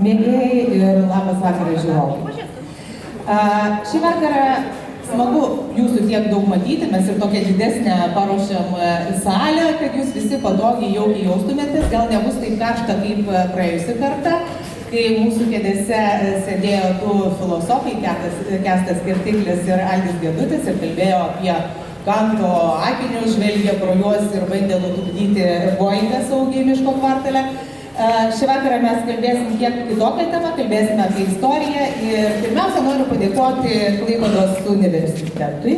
mėgėjai ir labas vakaras žiūrovai. Šį vakarą smagu jūsų tiek daug matyti, mes ir tokią didesnę paruošiam salę, kad jūs visi patogiai jaukiai jaustumėtės, gal nebus taip karšta kaip praėjusi kartą, kai mūsų kėdėse sėdėjo du filosofai, Kęstas Kirtiklis ir Aldis Gedutis, ir kalbėjo apie Kanto akinius, žvelgė pro juos ir bandė nutupdyti Boeingą saugiai miško kvartale. Šį vakarą mes kalbėsim kiek kitokią temą, kalbėsime apie istoriją ir pirmiausia noriu padėkoti Klaipėdos universitetui,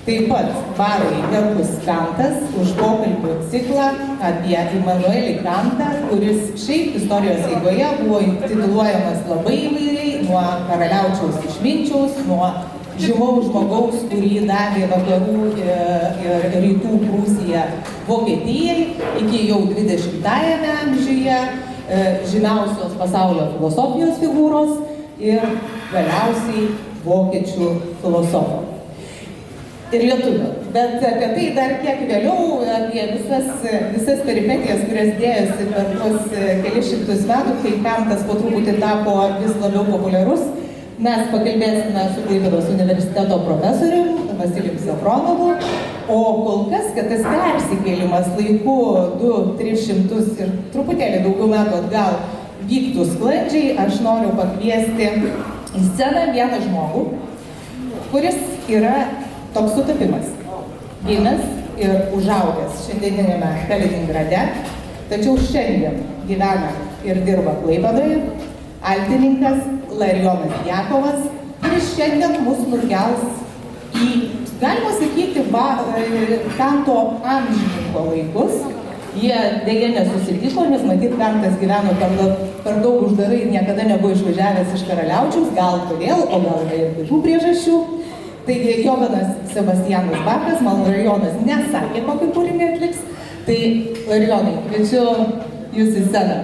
taip pat barui Herkus Kantas už pokalbių ciklą apie Immanuelį Kantą, kuris šiaip istorijos eigoje buvo tituluojamas labai įvairiai, nuo karaliaučiaus išminčiaus, nuo žymaus žmogaus, kurį davė vakarų ir rytų Prūsija Vokietijai, iki jau 20-ajame amžiuje žymiausios pasaulio filosofijos figūros ir galiausiai vokiečių filosofo. Ir lietuvių. Bet apie tai dar kiek vėliau, apie visas peripetijas, kurias dėjosi per tuos kelius šimtus metų, kai Kantas po truputį tapo vis labiau populiarus, mes pakalbėsime su Klaipėdos universiteto profesoriumi Vasilijum Safronovu, o kol kas, kad tas persikėlimas laiku 200-300 ir truputėlį daugiau metų atgal vyktų sklandžiai, aš noriu pakviesti į sceną vieną žmogų, kuris yra toks sutapimas. Gimęs ir užaugęs šiandieninėme Kaliningrade, tačiau šiandien gyvena ir dirba Klaipėdoje, altininkas Larijonas Jakovas, kuris šiandien mus nukels į, galima sakyti, Kanto amžininko laikus. Jie dėja nesusitiko, nes matyt, Kantas gyveno per daug uždarai ir niekada nebuvo išvažiavęs iš karaliaučiaus, gal todėl, o gal ir kitų priežasčių. Taigi Johanas Sebastianas Bachas, man Larijonas nesakė, kokį kūrinį atliks, tai Larijonai, kviečiu jūs į sceną.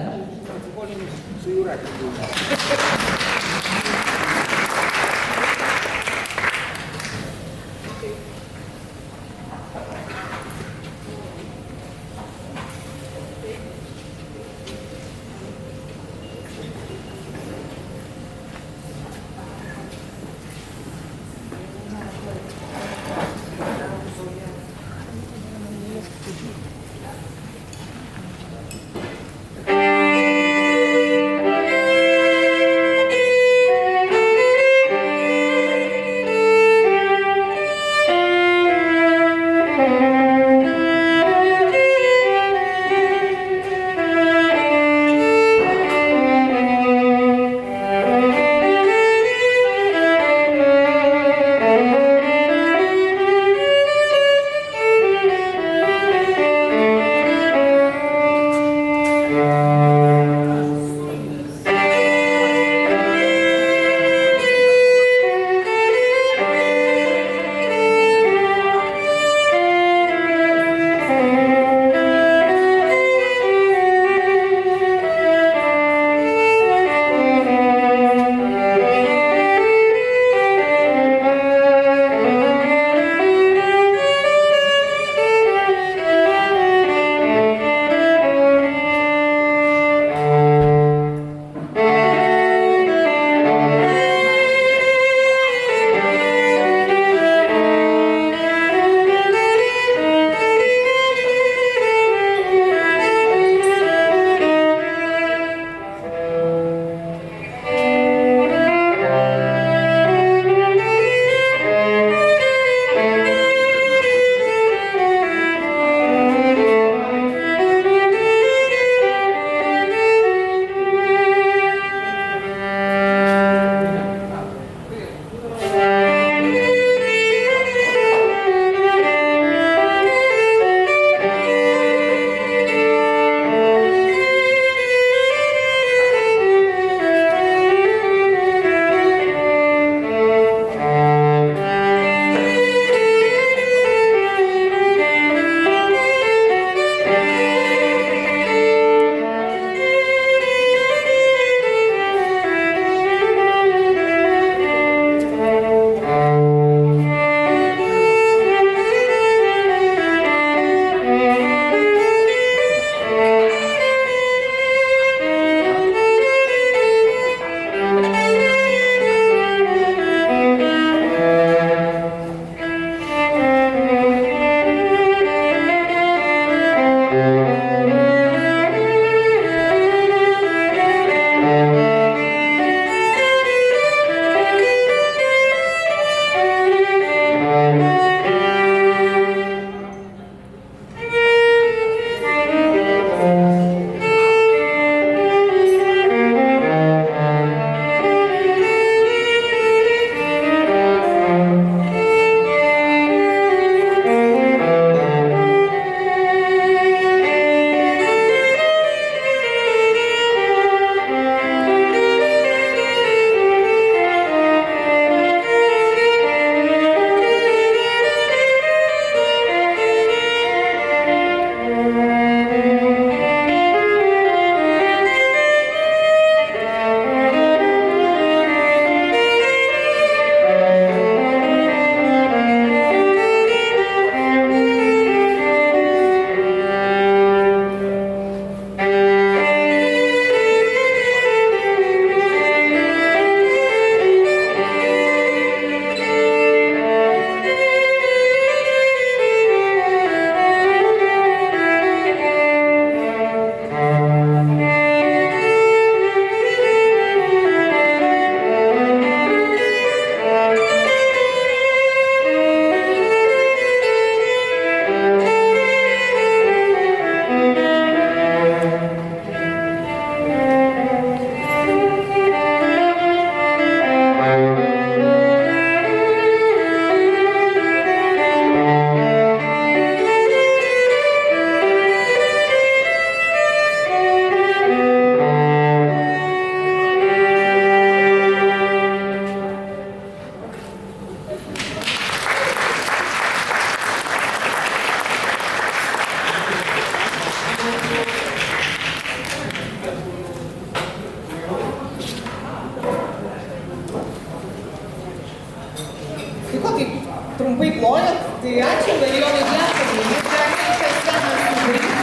plojat, tai ačiū Larijonui Gletonui, jis gali į šią sceną sugrįžti.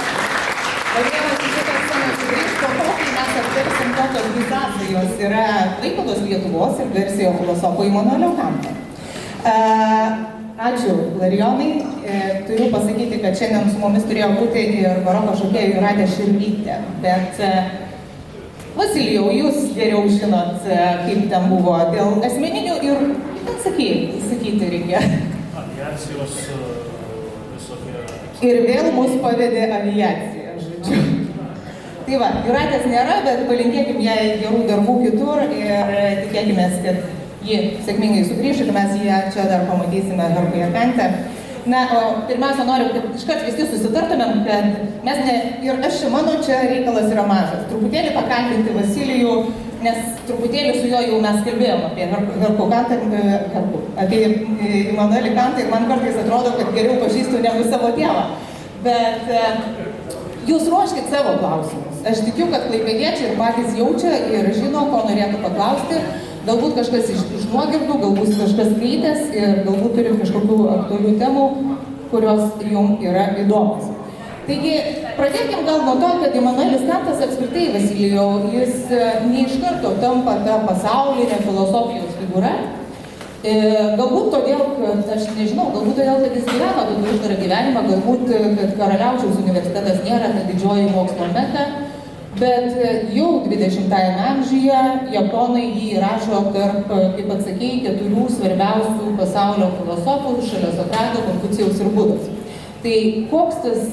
Larijonas į šitą sceną sugrįžti, po to, kai mes aptarsim tokios dvi sąsajos yra Klaipėdos Lietuvos ir Garsiojo filosofo Imanuelio Kanto. Ačiū Larijonai, turiu pasakyti, kad šiandien su mumis turėjo būti ir baroko šokėja Jūratė Širvytė, bet Vasilijau, jūs geriau žinot, kaip ten buvo dėl asmeninių ir, sakyti reikia. Aviacijos visokie... Ir vėl mus pavedė aviacija, žodžiu. Tai va, Jūratės nėra, bet palinkėkim jai gerų darbų kitur ir tikėkime, kad ji sėkmingai sugrįš ir mes ją čia dar pamatysime Herkuje Kante. Na, o pirmiausia, noriu, kad iškart visi susitartumėm, kad mes ir aš mano čia reikalas yra mažas. Truputėlį pakalbinti Vasilijų, nes truputėlį su juo jau mes kalbėjom apie Herkų Kantą, apie Imanuelį Kantą ir man kartais atrodo, kad geriau pažįstu negu savo tėvą. Bet jūs ruoškit savo klausimus. Aš tikiu, kad klaipėdiečiai ir patys jaučia ir žino, ko norėtų paklausti. Galbūt kažkas iš nuogirdų, galbūt kažkas skaitęs ir galbūt turim kažkokių aktualių temų, kurios jums yra įdomus. Taigi, pradėkim gal nuo to, kad Imanuelis Kantas apskritai, Vasilijau, jis ne iš karto tampa ta pasaulinė filosofijos figūra. Galbūt todėl, kad aš nežinau, galbūt todėl, kad jis gyveno tokį uždarą gyvenimą, galbūt, kad Karaliaučiaus universitetas nėra ta didžioji mokslo meka. Bet jau 20-ajame amžiuje japonai jį įrašo tarp, kaip atsakėjai, 4 svarbiausių pasaulio filosofų šalia Sokrato, Konfucijaus ir Budos. Tai koks tas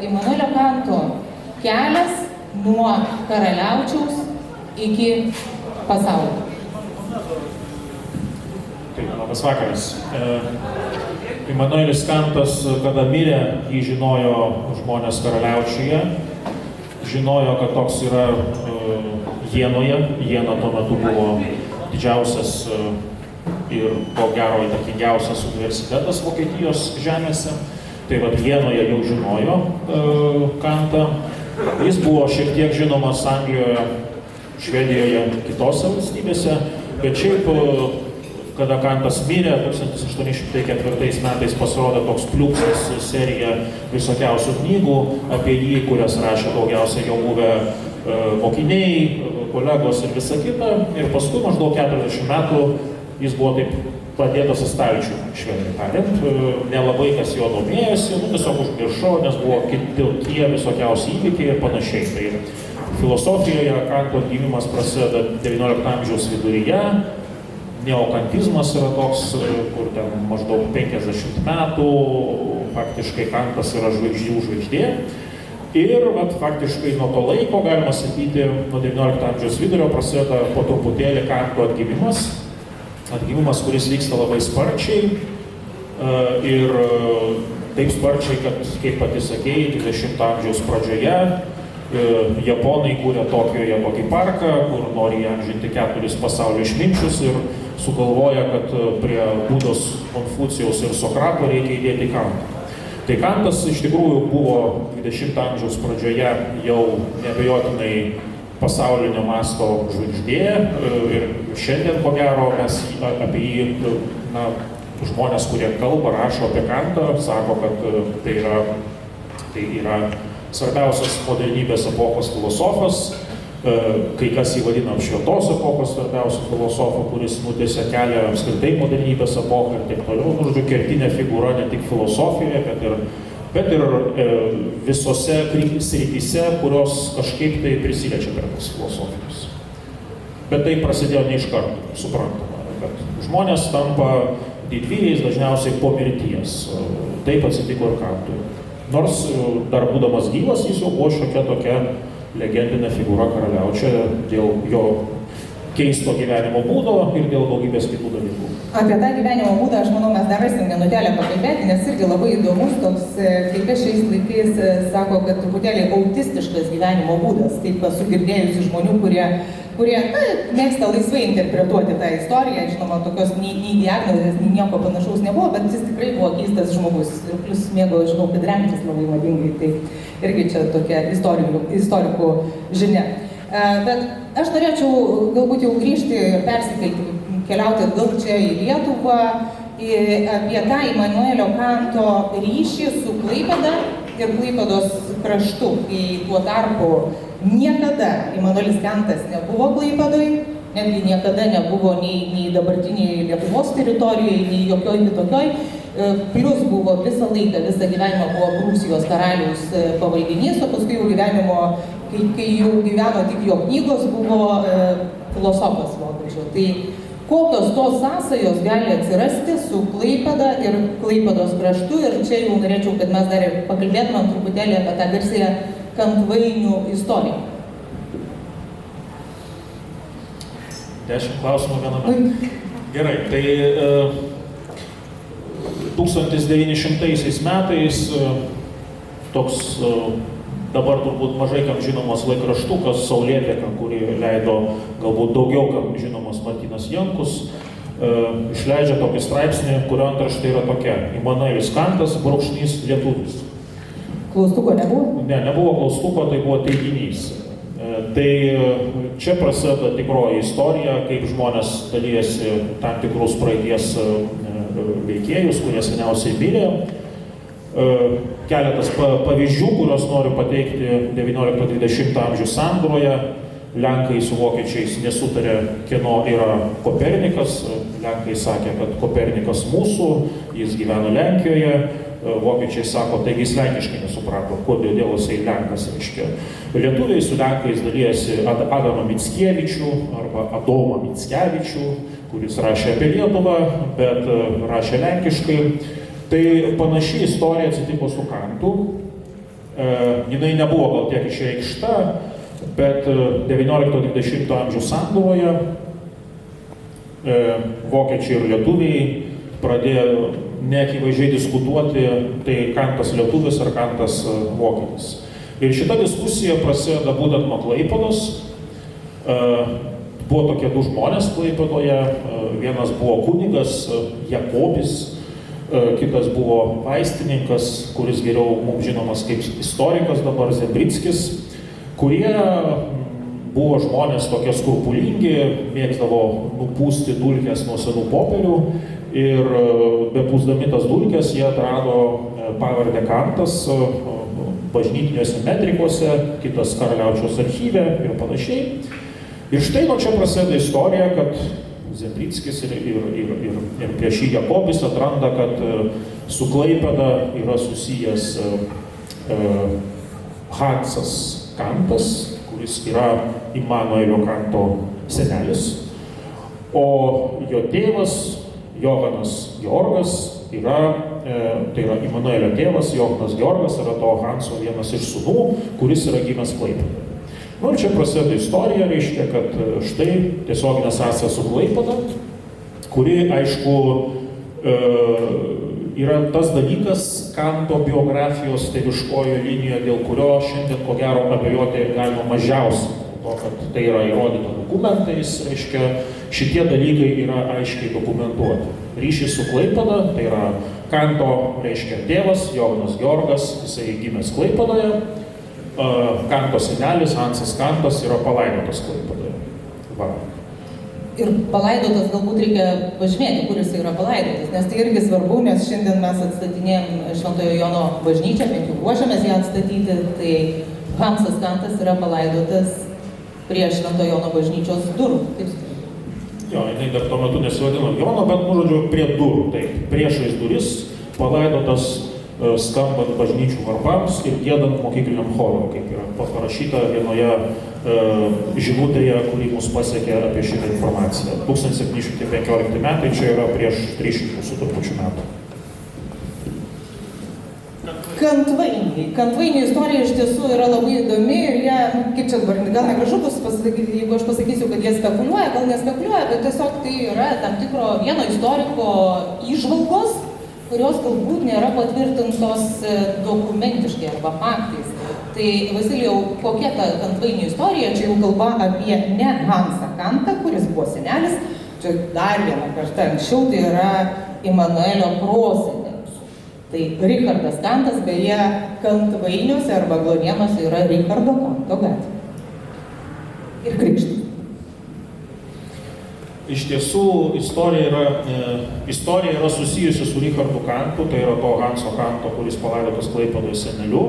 Imanuelio Kanto kelias nuo Karaliaučiaus iki pasaulio? Taip, labas vakaras. Imanuelis Kantas, kada mirė, jį žinojo žmonės Karaliaučiuje. Žinojo, kad toks yra Jenoje. Jena tuo metu buvo didžiausias ir ko gero įtakingiausias universitetas Vokietijos žemėse. Tai vat Jenoje jau žinojo Kantą. Jis buvo šiek tiek žinomas Anglijoje, Švedijoje, kitose valstybėse. Bet šiaip, kada Kantas mirė, 1804 metais pasirodė toks pliūpsnis serija visokiausių knygų apie jį, kurias rašė daugiausiai jau buvę mokiniai, kolegos ir visa kita. Ir paskui maždaug 40 metų jis buvo taip padėtas į stalčių, švelniai tariant. Nelabai kas jo domėjosi, tiesiog užmiršo, nes buvo kitokie visokiausi įvykiai ir panašiai. Tai filosofijoje Kanto atgimimas prasideda XIX amžiaus viduryje. Neokantizmas yra toks, kur ten maždaug 50 metų, faktiškai Kantas yra žvaigždžių žvaigždė. Ir faktiškai nuo to laiko, galima sakyti, nuo XIX amžiaus vidurio prasideda po truputėlį Kanto atgimimas. Atgimimas, kuris vyksta labai sparčiai. Ir taip sparčiai, kad, kaip pati sakėjai, 20 amžiaus pradžioje Japonai kūrė Tokijoje tokį parką, kur nori įamžinti 4 pasaulio išminčius ir sugalvoja, kad prie Budos, Konfucijaus ir Sokrato reikia įdėti Kantą. Tai Kantas iš tikrųjų buvo 20 amžiaus pradžioje jau neabejotinai pasaulinio masto žvaigždė ir šiandien, ko gero, mes apie jį, žmonės, kurie kalba, rašo apie Kantą, sako, kad tai yra svarbiausias modernybės epochos filosofas, kai kas jį vadina apšvietos epochos svarbiausių filosofų, kuris nutiesė kelią apskritai modernybės epochą ir taip toliau. Žodžiu, kertinė figūra ne tik filosofijoje, bet ir visose srityse, kurios kažkaip tai prisiliečia prie tos filosofijos. Bet tai prasidėjo ne iš karto, suprantama, kad žmonės tampa didvyriais dažniausiai po mirties. Taip atsitiko ir Kantui. Nors dar būdamas gyvas, jis jau buvo šiokia tokia legendinė figūra Karaliaučiuje dėl jo keisto gyvenimo būdo ir dėl daugybės kitų dalykų. Apie tą gyvenimo būdą, aš manau, mes dar rasim minutėlę pakalbėti, nes irgi labai įdomus toks, kai kas šiais laikais sako, kad truputėlį autistiškas gyvenimo būdas, taip esu girdėjusi žmonių, kurie mėgsta laisvai interpretuoti tą istoriją, žinoma, tokios nei diagnozės, nei nieko panašaus nebuvo, bet jis tikrai buvo keistas žmogus ir plus mėgo, žinau, kad rengtis labai madingai, tai irgi čia tokia istorikų žinia. Bet aš norėčiau galbūt jau grįžti ir persikelti, keliauti atgal čia į Lietuvą apie tą Imanuelio Kanto ryšį su Klaipėda ir Klaipėdos kraštu, kai tuo tarpu niekada Imanuelis Kantas nebuvo Klaipėdoj, netgi niekada nebuvo nei dabartiniai Lietuvos teritorijoje, nei jokioj kitokioj, plus buvo visą laiką, visą gyvenimą buvo Prūsijos karaliaus pavaldinys, o paskui jau gyvenimo, kai jau gyveno tik jo knygos, buvo filosofas vokiečių. Tai kokios tos sąsajos gali atsirasti su Klaipėda ir Klaipėdos kraštu, ir čia jau norėčiau, kad mes dar pakalbėtumėm truputėlį apie tą garsiąją Kantvainių istoriją. 10 klausimų viename. Gerai, tai 1900 metais toks dabar turbūt mažai kam žinomas laikraštukas Saulėteka, kurį leido galbūt daugiau kam žinomas Martynas Jankus, išleidžia tokį straipsnį, kurio antraštė yra tokia: Imanuelis Kantas, brūkšnys lietuvis. Klaustuko nebuvo? Ne, nebuvo klaustuko, tai buvo teiginys. Tai čia prasideda tikroji istorija, kaip žmonės dalyjasi tam tikrus praeities veikėjus, kurie seniausiai mirė. Keletas pavyzdžių, kuriuos noriu pateikti 19-20 amžių sandūroje. Lenkai su vokiečiais nesutarė, kieno yra Kopernikas. Lenkai sakė, kad Kopernikas mūsų, jis gyveno Lenkijoje. Vokiečiai sako, taigi jis lenkiškai nesuprato, kodėl jisai Lenkas reiškia. Lietuviai su Lenkais dalyjasi Adamą Mickevičių arba Adomą Mickevičių, kuris rašė apie Lietuvą, bet rašė lenkiškai. Tai panaši istorija atsitiko su Kantu. Jinai nebuvo gal tiek išreikšta, bet 19-20 amžių sandūroje vokiečiai ir lietuviai pradėjo neakivaizdžiai diskutuoti, tai Kantas lietuvis ar Kantas vokietis. Ir šita diskusija prasideda būtent nuo Klaipėdos. Buvo tokie du žmonės Klaipėdoje. Vienas buvo kunigas Jakobis, kitas buvo vaistininkas, kuris geriau mums žinomas kaip istorikas dabar, Zembrickis, kurie buvo žmonės tokie skrupulingi, mėgdavo nupūsti dulkes nuo senų popierių ir bepūsdami tas dulkes jie atrado pavardę Kantas bažnytiniuose metrikuose, kitas Karaliaučiaus archyve ir panašiai. Ir štai nuo čia prasideda istorija, kad Zembrickis ir prieš jį Jakobis atranda, kad su Klaipėda yra susijęs Hansas Kantas, kuris yra Imanuelio Kanto senelis, o jo tėvas Johanas Georgas yra, tai yra Imanuelio tėvas, Johanas Georgas yra to Hanso vienas iš sūnų, kuris yra gimęs Klaipėdoje. Nu ir čia prasideda istorija, reiškia, kad štai tiesioginė sąsaja su Klaipėda, kuri, aišku, yra tas dalykas Kanto biografijos tėviškojo linijoje, dėl kurio šiandien ko gero abejoti galima mažiausiai. To, kad tai yra įrodyta dokumentais, reiškia, šitie dalykai yra aiškiai dokumentuoti. Ryšys su Klaipėda, tai yra Kanto, reiškia, tėvas, Johanas Georgas, jisai gimęs Klaipėdoje, Kanto senelis, Hansas Kantas, yra palaidotas Klaipėdoje. Va. Ir palaidotas galbūt reikia pažymėti, kur jis yra palaidotas, nes tai irgi svarbu, nes šiandien mes atstatinėjom Šventojo Jono bažnyčią, bent jau ruošiamės ją atstatyti, tai Hansas Kantas yra palaidotas prie Šventojo Jono bažnyčios durų. Jo, jinai dar tuo metu nesivadino Jono, bet, nu, žodžiu, prie durų, taip, priešais duris, palaidotas skambant bažnyčių varpams ir giedant mokykliniam chorom, kaip yra parašyta vienoje žinutėje, kuri mus pasiekė apie šitą informaciją. 1715 metai, čia yra prieš 300 su trupučiu metų. Kantvainių istorija iš tiesų yra labai įdomi ir jie, kaip čia dabar, gal negražu bus pasakyti, jeigu aš pasakysiu, kad jie spekuliuoja, gal nespekuliuoja, bet tiesiog tai yra tam tikro vieno istoriko įžvalgos, kurios galbūt nėra patvirtintos dokumentiškai arba faktais. Tai Vasilijau, kokia ta Kantvainių istorija, čia jau kalba apie ne Hansą Kantą, kuris buvo senelis, čia dar vieną kartą anksčiau, tai yra Imanuelio prosenelis. Tai Richardas Kantas, beje, Kantvainiuose arba Glonėnuose yra Richardo Kanto gatvė. Ir krikštas. iš tiesų istorija yra susijusi su Richardu Kantu, tai yra to Hanso Kanto, kuris palaidotas Klaipėdoje seneliu.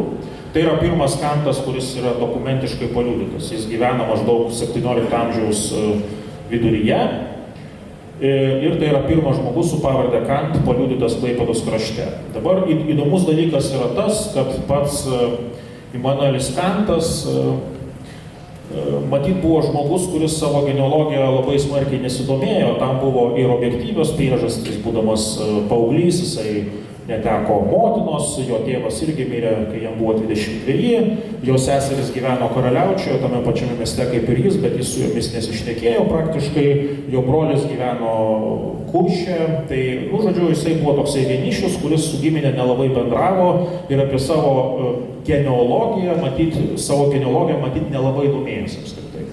Tai yra pirmas Kantas, kuris yra dokumentiškai paliudytas. Jis gyvena maždaug 17 amžiaus viduryje. Ir tai yra pirmas žmogus su pavarde Kant paliudytas Klaipėdos krašte. Dabar įdomus dalykas yra tas, kad pats Immanuelis Kantas matyt buvo žmogus, kuris savo genealogiją labai smarkiai nesidomėjo, tam buvo ir objektyvios priežastys, būdamas paauglys, jisai neteko motinos, jo tėvas irgi mirė, kai jam buvo 22, jo seseris gyveno Karaliaučiuje, tame pačiame mieste kaip ir jis, bet jis su jomis nesišnekėjo praktiškai, jo brolis gyveno Kurše, tai, žodžiu, jisai buvo toksai vienišius, kuris su giminė nelabai bendravo ir apie savo genealogiją matyt nelabai domėjosi apskritai.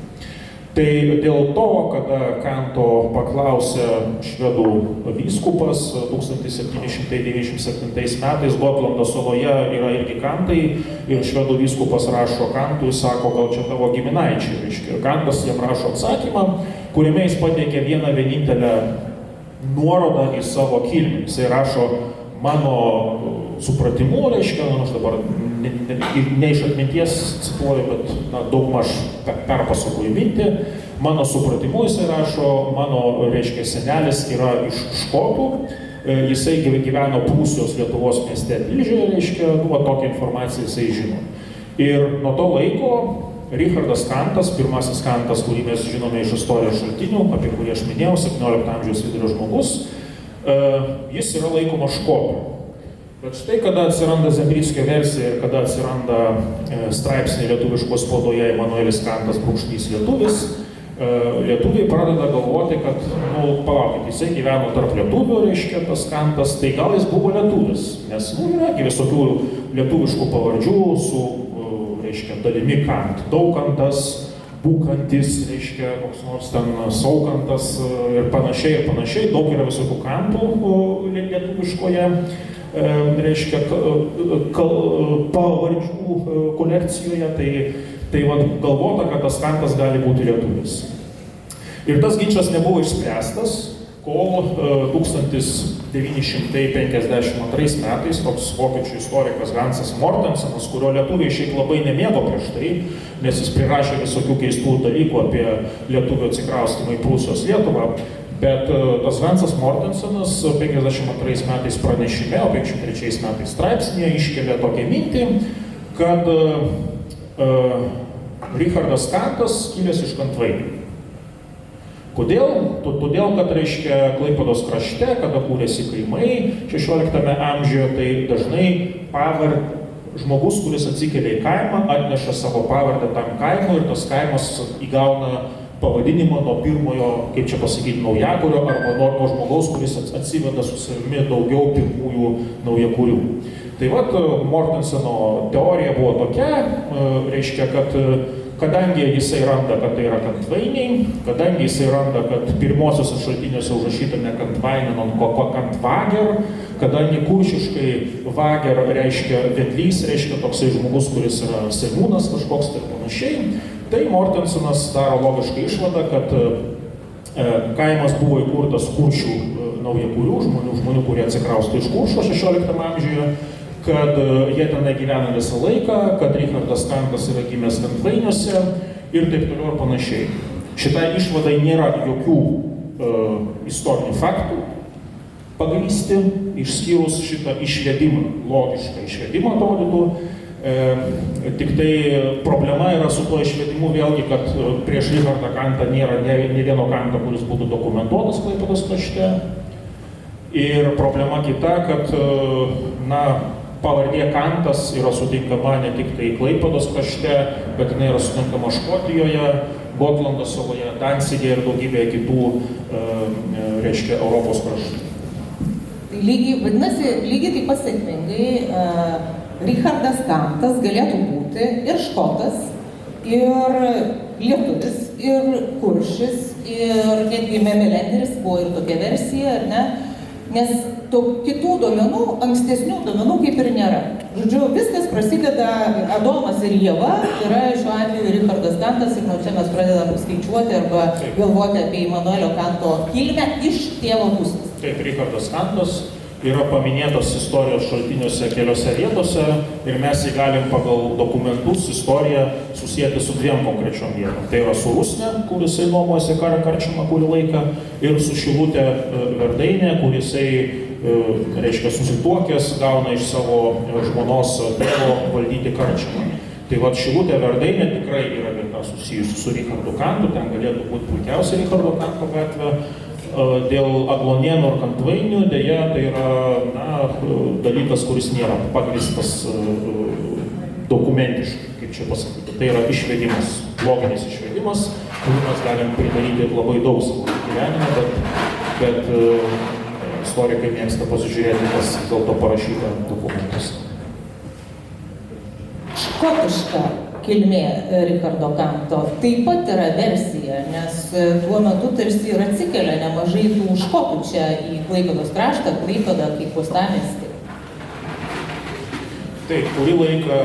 Tai dėl to, kada Kanto paklausė švedų vyskupas 1797 metais Gotlando saloje yra irgi Kantai ir švedų vyskupas rašo Kantui, sako, gal čia tavo giminaičiai, reiškia. Ir Kantas jam rašo atsakymą, kuriame jis pateikė vieną vienintelę nuorodą į savo kilmę. Jisai rašo, mano supratimu, reiškia, aš dabar ne iš atminties cituoju, bet daugmaž perpasakoju mintį, mano supratimu jisai rašo, mano, reiškia, senelis yra iš Škotų, jisai gyveno Prūsijos Lietuvos mieste Tilžėje, reiškia, tokią informaciją jisai žino. Ir nuo to laiko Richardas Kantas, pirmasis Kantas, kurį mes žinome iš istorijos šaltinių, apie kurį aš minėjau, 17 amžiaus vidurio žmogus, jis yra laikomas Škotu. Bet štai, kada atsiranda Zembrickio versija ir kada atsiranda straipsniai lietuviškos spaudoje Immanuelis Kantas brūkšnys lietuvis, lietuviai pradeda galvoti, kad, palaukit, jisai gyveno tarp lietuvių, reiškia, tas Kantas, tai gal jis buvo lietuvis, nes, yra visokių lietuviškų pavardžių su, reiškia, dalimi Kant, Daukantas, Būkantis, reiškia, koks nors ten Saukantas ir panašiai, daug yra visokių Kantų lietuviškoje, reiškia, pavardžių kolekcijoje, tai galvota, kad tas Kantas gali būti lietuvis. Ir tas ginčas nebuvo išspręstas, kol 1952 metais toks vokiečių istorikas Hansas Mortensenas, kurio lietuviai šiaip labai nemėgo prieš tai, nes jis prirašė visokių keistų dalykų apie lietuvių atsikraustymą į Prūsijos Lietuvą, bet tas Hansas Mortensenas 52 metais pranešime, o 53 metais straipsnėje iškelia tokią mintį, kad Richardas Kantas kilęs iš Kantvainių. Kodėl? Todėl, kad, reiškia, Klaipėdos krašte, kada kūrėsi kaimai 16 amžiuje, tai dažnai žmogus, kuris atsikelia į kaimą, atneša savo pavardę tam kaimui ir tas kaimas įgauna pavadinimą nuo pirmojo, kaip čia pasakyti, naujakurio arba nuo žmogaus, kuris atsiveda su savimi daugiau pirmųjų naujakurių. Tai vat, Mortenseno teorija buvo tokia, reiškia, kad kadangi jisai randa, kad tai yra Kantvainiai, kadangi jisai randa, kad pirmosiuose šaltiniuose užrašyta ne Kantvainen, o Kantvager, kadangi kuršiškai Vager reiškia vedlys, reiškia toksai žmogus, kuris yra seniūnas kažkoks ir panašiai, tai Mortensenas daro logišką išvadą, kad kaimas buvo įkurtas kuršių naujakurių, žmonių, kurie atsikrausto iš Kuršo 16 amžiuje, kad jie tenai gyvena visą laiką, kad Richardas Kantas yra gimęs Kantvainiuose ir taip toliau ir panašiai. Šitai išvadai nėra jokių istorinių faktų pagrįsti, išskyrus šitą išvedimą, logišką išvedimą atrodytų. Tik tai problema yra su tuo išvedimu vėlgi, kad prieš Richardą Kantą nėra ne vieno Kanto, kuris būtų dokumentuotas Klaipėdos krašte. Ir problema kita, kad, pavardė Kantas yra sutinkama ne tik tai Klaipėdos krašte, bet jinai yra sutinkama Škotijoje, Gotlando saloje, Danzige ir daugybėje kitų, reiškia, Europos kraštų. Lygiai taip pat sėkmingai Richardas Kantas galėtų būti ir škotas, ir lietuvis, ir kuršis, ir netgi Memelenderis buvo ir tokia versija, ar ne? Nes kitų duomenų, ankstesnių duomenų kaip ir nėra. Žodžiu, viskas prasideda, Adomas ir Ieva yra šiuo atveju Richardas Kantas ir nuo čia mes pradedam skaičiuoti arba galvoti apie Immanuelio Kanto kilmę iš tėvo pusės. Taip, Richardas Kantas yra paminėtas istorijos šaltiniuose keliose vietose ir mes jį galim pagal dokumentus, istoriją susijęti su dviem konkrečiom vietom. Tai yra su Rusne, kur jisai nuomojasi karčiamą kurį laiką, ir su Šilutė Verdainė, kur jisai, reiškia, susituokęs, gauna iš savo žmonos tėvo valdyti karčiamą. Tai vat Šilutė Verdainė tikrai yra vieta susijusi su Richardu Kantu, ten galėtų būti puikiausia Richardo Kanto gatvė. Dėl Aglonėnų ir Kantvainių dėja tai yra dalykas, kuris nėra pagrįstas dokumentiškai, kaip čia pasakyti. Tai yra išvedimas, loginis išvedimas, kurį mes galim pridaryti labai daug savo gyvenime, bet istorikai mėgsta pasižiūrėti, kas dėl to parašyta dokumentuose. Škotiška kilmė Richardo Kanto taip pat yra versija, nes tuo metu tarsi ir atsikelia nemažai tų škotų čia į Klaipėdos kraštą, Klaipėdą kaip uostamiestį. Taip, kurį laiką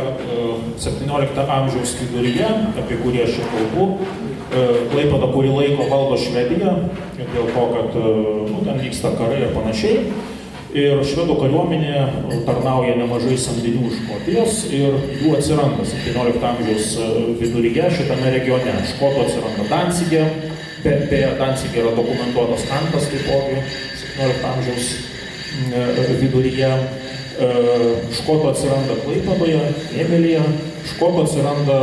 17 amžiaus viduryje, apie kurį aš čia kalbu, Klaipėdą kurį laiko valdo Švedija, dėl to, kad ten vyksta karai ir panašiai. Ir švedų kariuomenė tarnauja nemažai samdinių iš Škotijos ir jų atsiranda 17 amžiaus viduryje šitame regione. Škotų atsiranda Dancige, beje, Dancige yra dokumentuotas Kantas taipogi 17 amžiaus viduryje. Škotų atsiranda Klaipėdoje, Emilija, Škotų atsiranda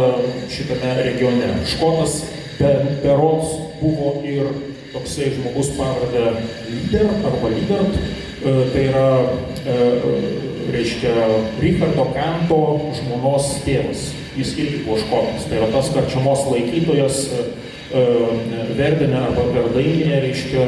šitame regione. Škotas berods buvo ir toksai žmogus pavarde Lidert arba Lidert. Tai yra, reiškia, Richardo Kanto žmonos tėvas. Jis irgi buvo škotas. Tai yra tas karčiamos laikytojas Verdenė arba Verdainė, reiškia,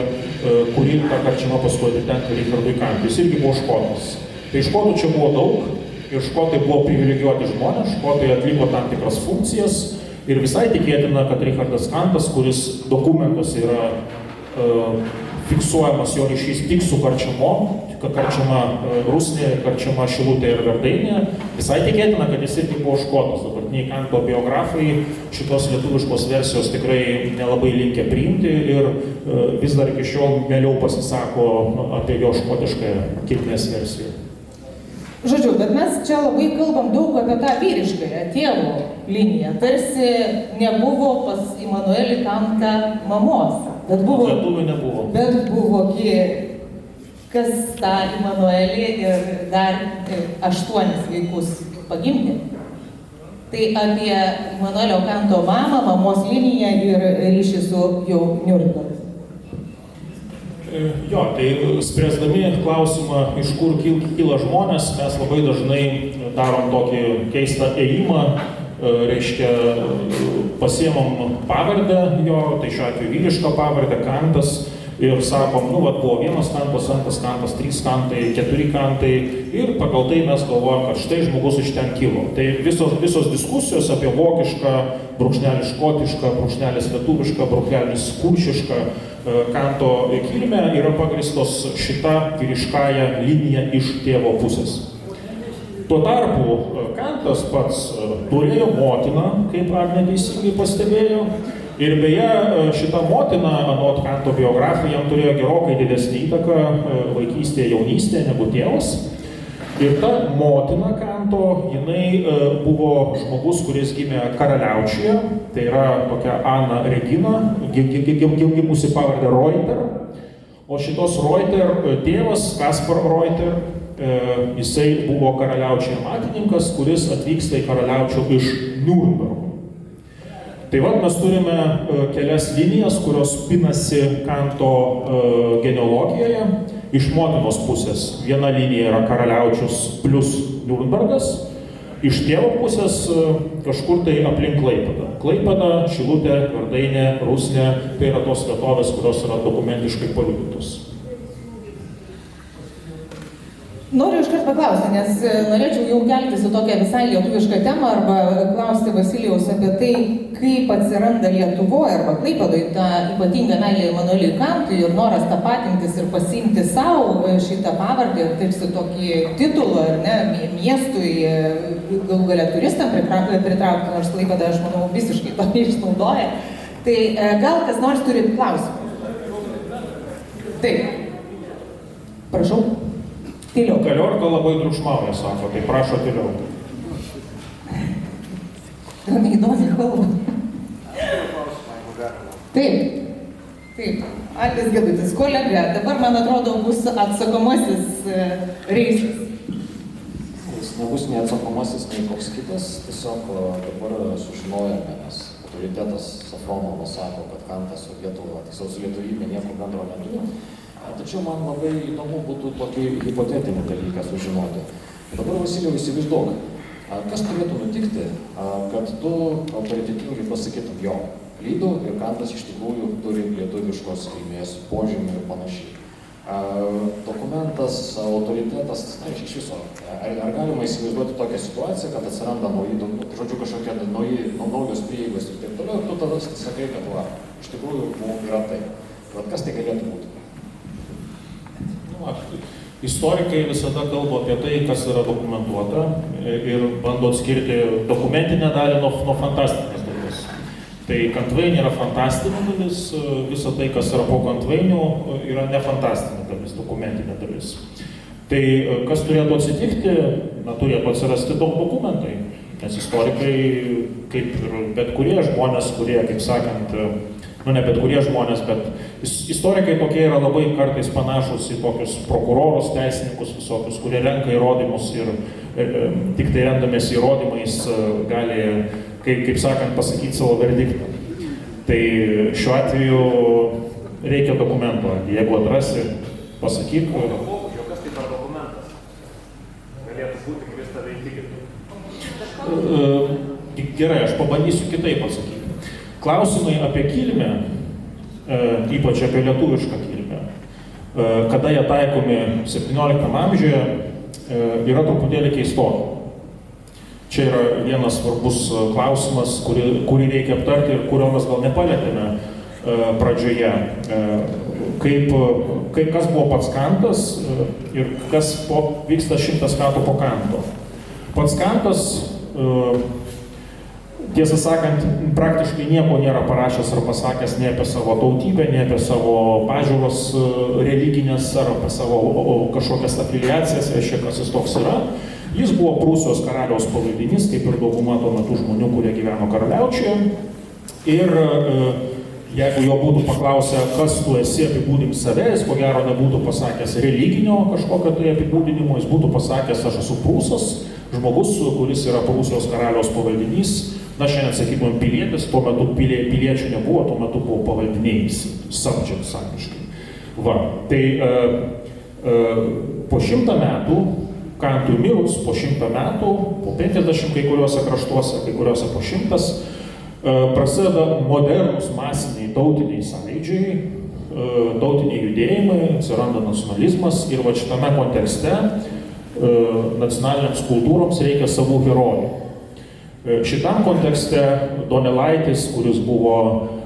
kuri ta karčiama paskui atitenka Richardui Kantui. Jis irgi buvo škotas. Tai škotų čia buvo daug ir škotai buvo privilegijuoti žmonės, škotai atliko tam tikras funkcijas ir visai tikėtina, kad Richardas Kantas, kuris dokumentuose yra fiksuojamas jo ryšys tik su karčiama Rusnė, karčiama Šilutė ir Verdainė, visai tikėtina, kad jis irgi buvo škotas. Dabartiniai Kanto biografai šitos lietuviškos versijos tikrai nelabai linkę priimti ir vis dar iki šiol mieliau pasisako apie jo škotiškąją kilmės versiją. Žodžiu, bet mes čia labai kalbam daug apie tą vyriškąją tėvo liniją. Tarsi nebuvo pas Immanuelį Kantą mamos. Bet buvo, lietuvių nebuvo. Bet buvo kas tą Immanuelį ir dar 8 vaikus pagimdė. Tai apie Immanuelio Kanto mamą, mamos liniją ir ryšį su jau Niurnbergu. Jo, tai spręsdami klausimą, iš kur kyla žmonės, mes labai dažnai darom tokį keistą ėjimą, reiškia, pasiemam pavardę jo, tai šiuo atveju vyrišką pavardę, Kantas, ir sakom, vat buvo 1 Kantas, 2 Kantas, 3 Kantai, 4 Kantai, ir pagal tai mes galvojam, kad štai žmogus iš ten kilo. Tai visos diskusijos apie vokišką, brūkšnelis škotišką, brūkšnelis lietuvišką, brūkšnelis kuršišką Kanto kilmę yra pagristos šita vyriškąja linija iš tėvo pusės. Tuo tarpu Kantas pats turėjo motiną, kaip Agnė teisingai pastebėjo, ir beje, šita motina, anot Kanto biografija, jam turėjo gerokai didesnį įtaką vaikystėje, jaunystėje negu tėvas. Ir ta motina Kanto, jinai buvo žmogus, kuris gimė Karaliaučiuje, tai yra tokia Ana Regina, gimusi pavardę Reuter, o šitos Reuter tėvas, Kaspar Reuter, jisai buvo Karaliaučiuje matininkas, kuris atvyksta į Karaliaučių iš Niurnbergo. Tai vat mes turime kelias linijas, kurios pinasi Kanto genealogijoje iš motinos pusės. Viena linija yra Karaliaučius plus Niurnbergas, iš tėvo pusės kažkur tai aplink Klaipėdą. Klaipėda, Šilutė, Verdainė, Rusnė, tai yra tos vietovės, kurios yra dokumentiškai paliudytos. Noriu iškart paklausti, nes norėčiau jau keltis į tokią visai lietuvišką temą arba klausti Vasilijaus apie tai, kaip atsiranda Lietuvoje arba Klaipėdoje ta ypatinga meilė Imanueliui Kantui ir noras tapatintis ir pasiimti savo šitą pavardę ir tarsi tokį titulą, ar ne, miestui, galų galia turistam pritraukti, nors Klaipėda, aš manau, visiškai to neišnaudoja. Tai gal kas nors turi klausimų? Taip. Prašau. Tyliau. Galiorka labai triukšmauja, sako, tai prašo tyliau. Gal neįdomi kalba. Taip. Taip. Aldis Gedutis, kolega, dabar, man atrodo, bus atsakomasis reisas. Jis nebus nei atsakomasis, nei koks kitas, tiesiog dabar sužinojame, nes autoritetas Safronovas sako, kad Kantas su Lietuva, tiesiog su lietuvybė nieko bendro neturi. Tačiau man labai įdomu būtų tokį hipotetinį dalyką sužinoti. Dabar, Vasilijau, įsivaizduok, kas turėtų nutikti, kad tu autoritetingai pasakytum, jo, Lydo ir Kantas iš tikrųjų turi lietuviškos kilmės požymį ir panašiai. Dokumentas, autoritetas, na, iš viso, ar galima įsivaizduoti tokią situaciją, kad atsiranda nauji, žodžiu, kažkokie naujos prieigos ir taip toliau, ir tu tada sakai, kad va, iš tikrųjų yra tai. Bet kas tai galėtų būti? Istorikai visada kalba apie tai, kas yra dokumentuota ir bando atskirti dokumentinę dalį nuo fantastinės dalis. Tai Kantvainė yra fantastinė dalis, visa tai, kas yra po Kantvainių, yra ne fantastinė dalis, dokumentinė dalis. Tai kas turėtų atsitikti, turėtų atsirasti daug dokumentai, nes istorikai, kaip ir bet kurie žmonės, kurie, kaip sakant, ne bet kurie žmonės, bet istorikai tokie yra labai kartais panašus į tokius prokurorus, teisininkus visokius, kurie renka įrodymus ir tik tai remdamiesi įrodymais gali, kaip sakant, pasakyti savo verdiktą. Tai šiuo atveju reikia dokumento. Jeigu atrasi, pasakyk. Kas tai per dokumentas? Galėtų būti, kuris tave įtikintų. Gerai, aš pabandysiu kitaip atsakyti. Klausimai apie kilmę, ypač apie lietuvišką kilmę, kada jie taikomi 17 amžiuje, yra truputėlį keistoki. Čia yra vienas svarbus klausimas, kurį reikia aptarti ir kurio mes gal nepalietėme pradžioje. Kas buvo pats Kantas ir kas vyksta 100 metų po Kanto. Pats Kantas, tiesą sakant, praktiškai nieko nėra parašęs ar pasakęs nei apie savo tautybę, nei apie savo pažiūros religinės ar apie savo kažkokias afiliacijas, reiškia, kas jis toks yra. Jis buvo Prūsijos karaliaus pavaldinys, kaip ir dauguma tuo metu žmonių, kurie gyveno karaliaučiuje. Ir jeigu jo būtų paklausę, kas tu esi, apibūdink save, jis ko gero nebūtų pasakęs religinio kažkokio tai apibūdinimo, jis būtų pasakęs, aš esu prūsas, žmogus, kuris yra Prūsijos karaliaus pavaldinys. Na, šiandien sakytumėm pilietis, tuo metu piliečių nebuvo, tuo metu buvo pavaldiniais, subjects angliškai. Va, tai po 100 metų, Kantui mirus, po 100 metų, po 50 kai kuriuose kraštuose, kai kuriuose po 100, prasideda modernūs masiniai tautiniai sąjūdžiai, tautiniai judėjimai, atsiranda nacionalizmas ir va šitame kontekste nacionaliniams kultūroms reikia savų herojų. Šitam kontekste Donelaitis, kuris buvo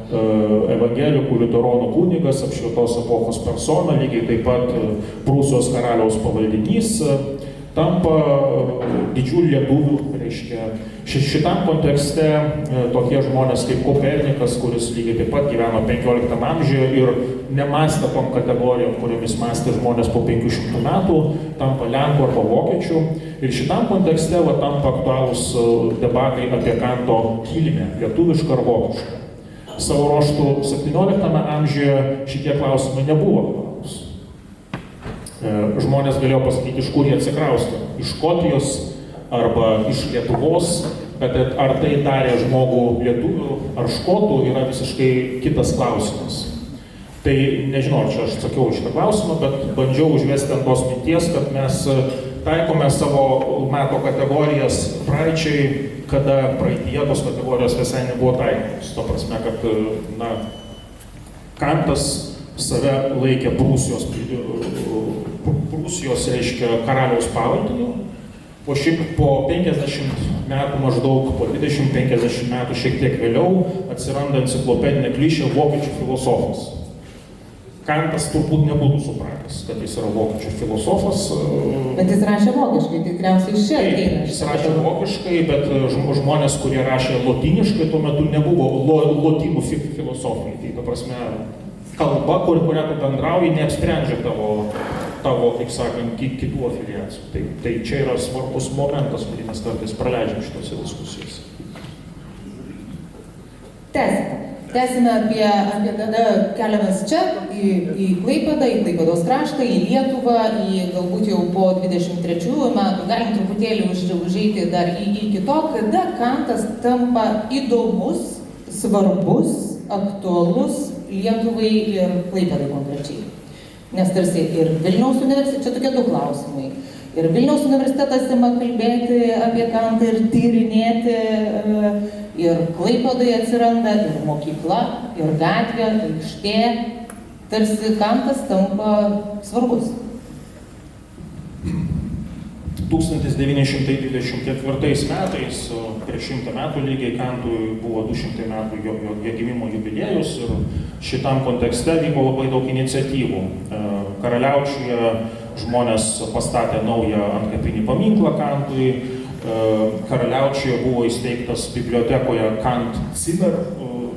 evangelikų liuteronų kunigas, apšvietos epochos persona, lygiai taip pat Prūsijos karaliaus pavaldinys, tampa didžiuliu lietuviu, reiškia. Šitam kontekste tokie žmonės kaip Kopernikas, kuris lygiai taip pat gyveno 15 amžiuje ir nemąstė tom kategorijom, kuriomis mąstė žmonės po 500 metų, tampa lenkų arba vokiečių. Ir šitam kontekste tampa aktualūs debatai apie Kanto kilmę, lietuvišką ar vokišką. Savo ruožtų 17 amžiuje šitie klausimai nebuvo aktualūs. Žmonės galėjo pasakyti, iš kur jie atsikraustė. Iš Škotijos arba iš Lietuvos, bet ar tai darė žmogų lietuvių ar škotų yra visiškai kitas klausimas. Tai nežinau, čia aš sakiau šitą klausimą, bet bandžiau užvesti ant tos minties, kad mes taikome savo meto kategorijas praeičiai, kada praeityje tos kategorijos visai nebuvo taikomos. To prasme, kad Kantas save laikė Prūsijos, reiškia, karaliaus pavaldiniu. Po 50 metų maždaug, po 20-50 metų šiek tiek vėliau, atsiranda enciklopedinė klišė vokiečių filosofas. Kantas turbūt nebūtų supratęs, kad jis yra vokiečių filosofas. Bet jis rašė vokiškai, tikriausiai iš čia ateina. Jis rašė vokiškai, bet žmonės, kurie rašė lotyniškai, tuo metu nebuvo lotynų filosofai. Tai, ta prasme, kalba, kurią tu bendrauji, neapsprendžia tavo, kaip sakant, kitų afiliacijų. Tai čia yra svarbus momentas, kurį mes kartais praleidžiam šitose diskusijose. Tęsime apie tada keliamės čia, į Klaipėdą, į Klaipėdos kraštą, į Lietuvą, į galbūt jau po 23 metų. Galim truputėlį užeiti dar iki to, kada Kantas tampa įdomus, svarbus, aktualus Lietuvai ir Klaipėdai konkrečiai. Nes tarsi ir Vilniaus universitetas, čia tokie du klausimai. Ir Vilniaus universitetas ima kalbėti apie Kantą ir tyrinėti, ir Klaipėdoje atsiranda ir mokykla, ir gatvė, aikštė. Tarsi Kantas tampa svarbus. 1924 metais, prieš 100 metų lygiai, Kantui buvo 200 metų jo gimimo jubiliejus ir šitam kontekste vyko labai daug iniciatyvų. Karaliaučiuje žmonės pastatė naują antkapinį paminklą Kantui, Karaliaučiuje buvo įsteigtas bibliotekoje Kant Zimmer,